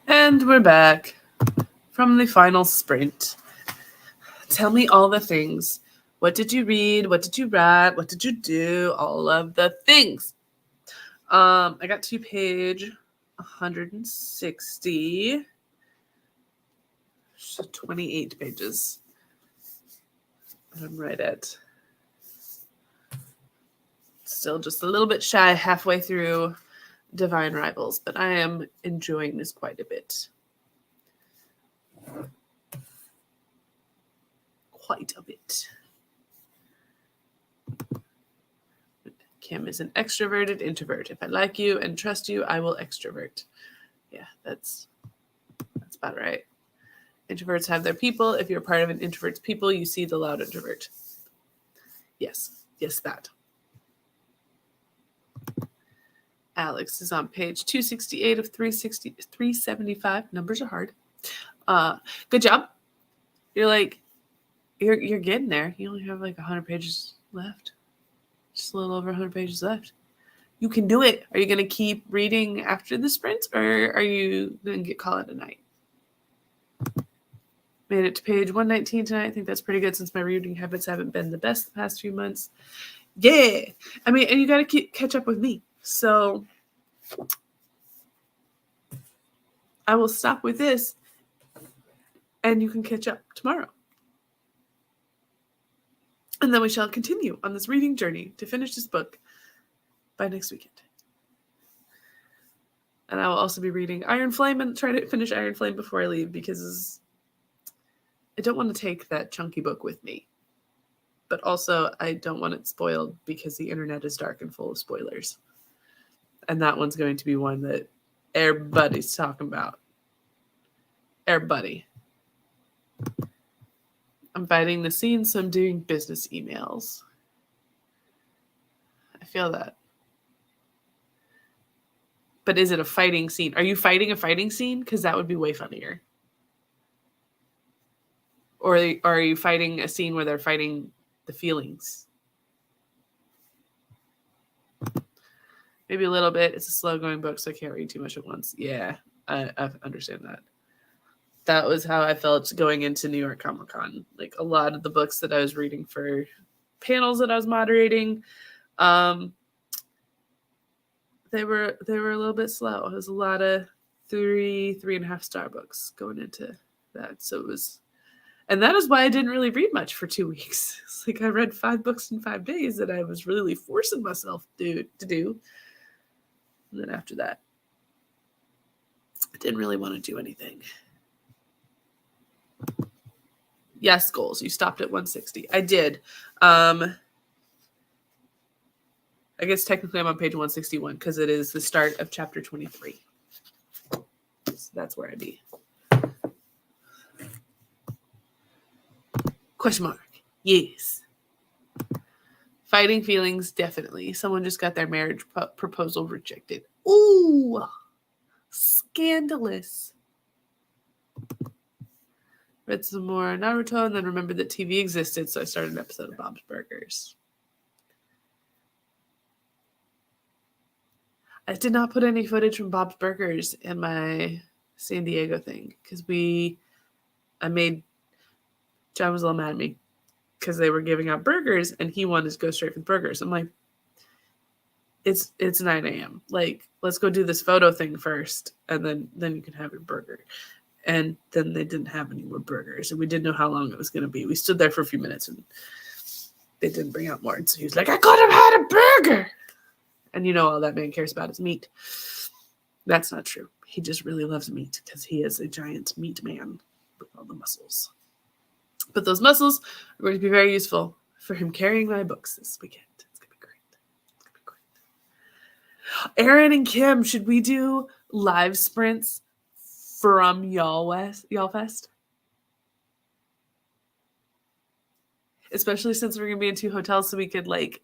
And we're back from the final sprint. Tell me all the things. What did you read? What did you write? What did you do? All of the things. I got to page 160. So 28 pages. I'm right at still just a little bit shy, halfway through Divine Rivals, but I am enjoying this quite a bit. Quite a bit. Kim is an extroverted introvert. If I like you and trust you, I will extrovert. Yeah, that's about right. Introverts have their people. If you're part of an introvert's people, you see the loud introvert. Yes, that. Alex is on page 268 of 375. Numbers are hard. Good job. You're getting there. You only have like 100 pages left. Just a little over 100 pages left. You can do it. Are you going to keep reading after the sprint, or are you going to call it a night? Made it to page 119 tonight. I think that's pretty good since my reading habits haven't been the best the past few months. Yeah. I mean, and you got to catch up with me. So I will stop with this and you can catch up tomorrow. And then we shall continue on this reading journey to finish this book by next weekend. And I will also be reading Iron Flame and try to finish Iron Flame before I leave because I don't want to take that chunky book with me. But also I don't want it spoiled because the internet is dark and full of spoilers. And that one's going to be one that everybody's talking about. Everybody. I'm fighting the scene, so I'm doing business emails. I feel that. But is it a fighting scene? Are you fighting a fighting scene? Because that would be way funnier. Or are you fighting a scene where they're fighting the feelings? Maybe a little bit. It's a slow-going book, so I can't read too much at once. Yeah, I understand that. That was how I felt going into New York Comic Con. Like a lot of the books that I was reading for panels that I was moderating, they were a little bit slow. It was a lot of 3.5 star books going into that. So it was, and that is why I didn't really read much for 2 weeks. It's like I read 5 books in 5 days that I was really forcing myself to do. And then after that, I didn't really want to do anything. Yes, goals. You stopped at 160. I did. I guess technically I'm on page 161 because it is the start of chapter 23. So that's where I'd be. Question mark. Yes. Fighting feelings, definitely. Someone just got their marriage proposal rejected. Ooh, scandalous. Read some more Naruto and then remembered that TV existed, so I started an episode of Bob's Burgers. I did not put any footage from Bob's Burgers in my San Diego thing because John was a little mad at me because they were giving out burgers and he wanted to go straight for the burgers. I'm like, it's 9 a.m. Like, let's go do this photo thing first and then you can have your burger. And then they didn't have any more burgers. And we didn't know how long it was going to be. We stood there for a few minutes and they didn't bring out more. And so he was like, I could have had a burger. And you know all that man cares about is meat. That's not true. He just really loves meat because he is a giant meat man with all the muscles. But those muscles are going to be very useful for him carrying my books this weekend. It's going to be great. It's going to be great. Aaron and Kim, should we do live sprints from Y'all Fest? Especially since we're going to be in 2 hotels, so we could like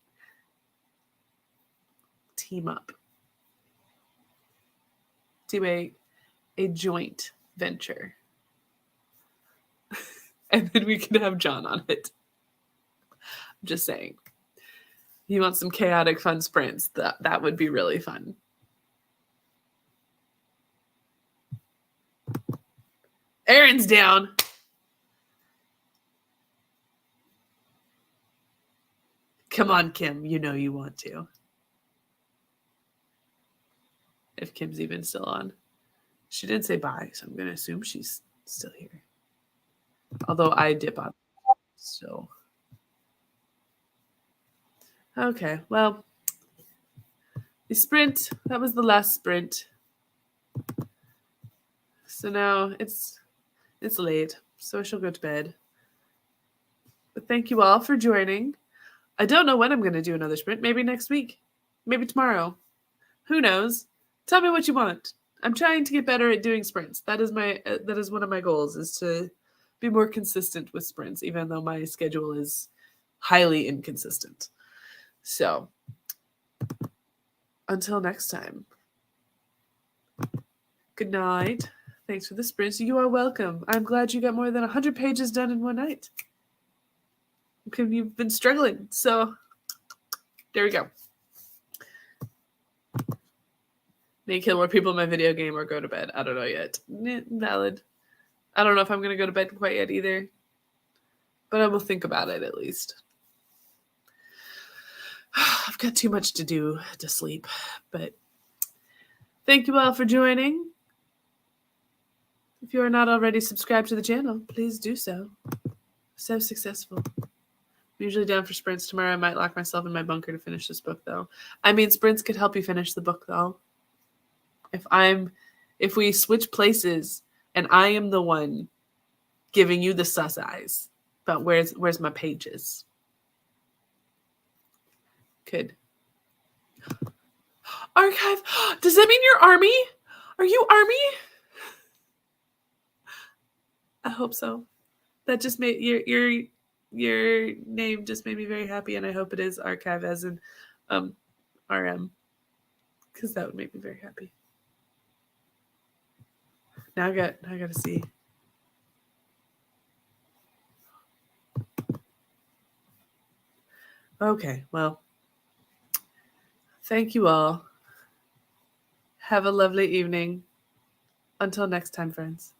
team up. Do a joint venture. And then we could have John on it. I'm just saying. You want some chaotic fun sprints, that would be really fun. Aaron's down. Come on, Kim. You know you want to. If Kim's even still on. She didn't say bye, so I'm going to assume she's still here. Although I dip on. So. Okay, well. The sprint. That was the last sprint. So now it's late, so I shall go to bed. But thank you all for joining. I don't know when I'm going to do another sprint. Maybe next week. Maybe tomorrow. Who knows? Tell me what you want. I'm trying to get better at doing sprints. That is one of my goals, is to be more consistent with sprints, even though my schedule is highly inconsistent. So, until next time. Good night. Thanks for the sprints. You are welcome. I'm glad you got more than 100 pages done in one night. You've been struggling. So, there we go. May kill more people in my video game or go to bed. I don't know yet. Valid. I don't know if I'm going to go to bed quite yet either. But I will think about it at least. I've got too much to do to sleep. But thank you all for joining. If you are not already subscribed to the channel, please do so. So successful. I'm usually down for sprints. Tomorrow I might lock myself in my bunker to finish this book, though. I mean, sprints could help you finish the book, though. If we switch places and I am the one giving you the sus eyes about where's my pages. Could. Archive. Does that mean you're Army? Are you Army? I hope so. That just made your name just made me very happy, and I hope it is Archive as in RM. Because that would make me very happy. Now I got to see. Okay, well, thank you all. Have a lovely evening. Until next time, friends.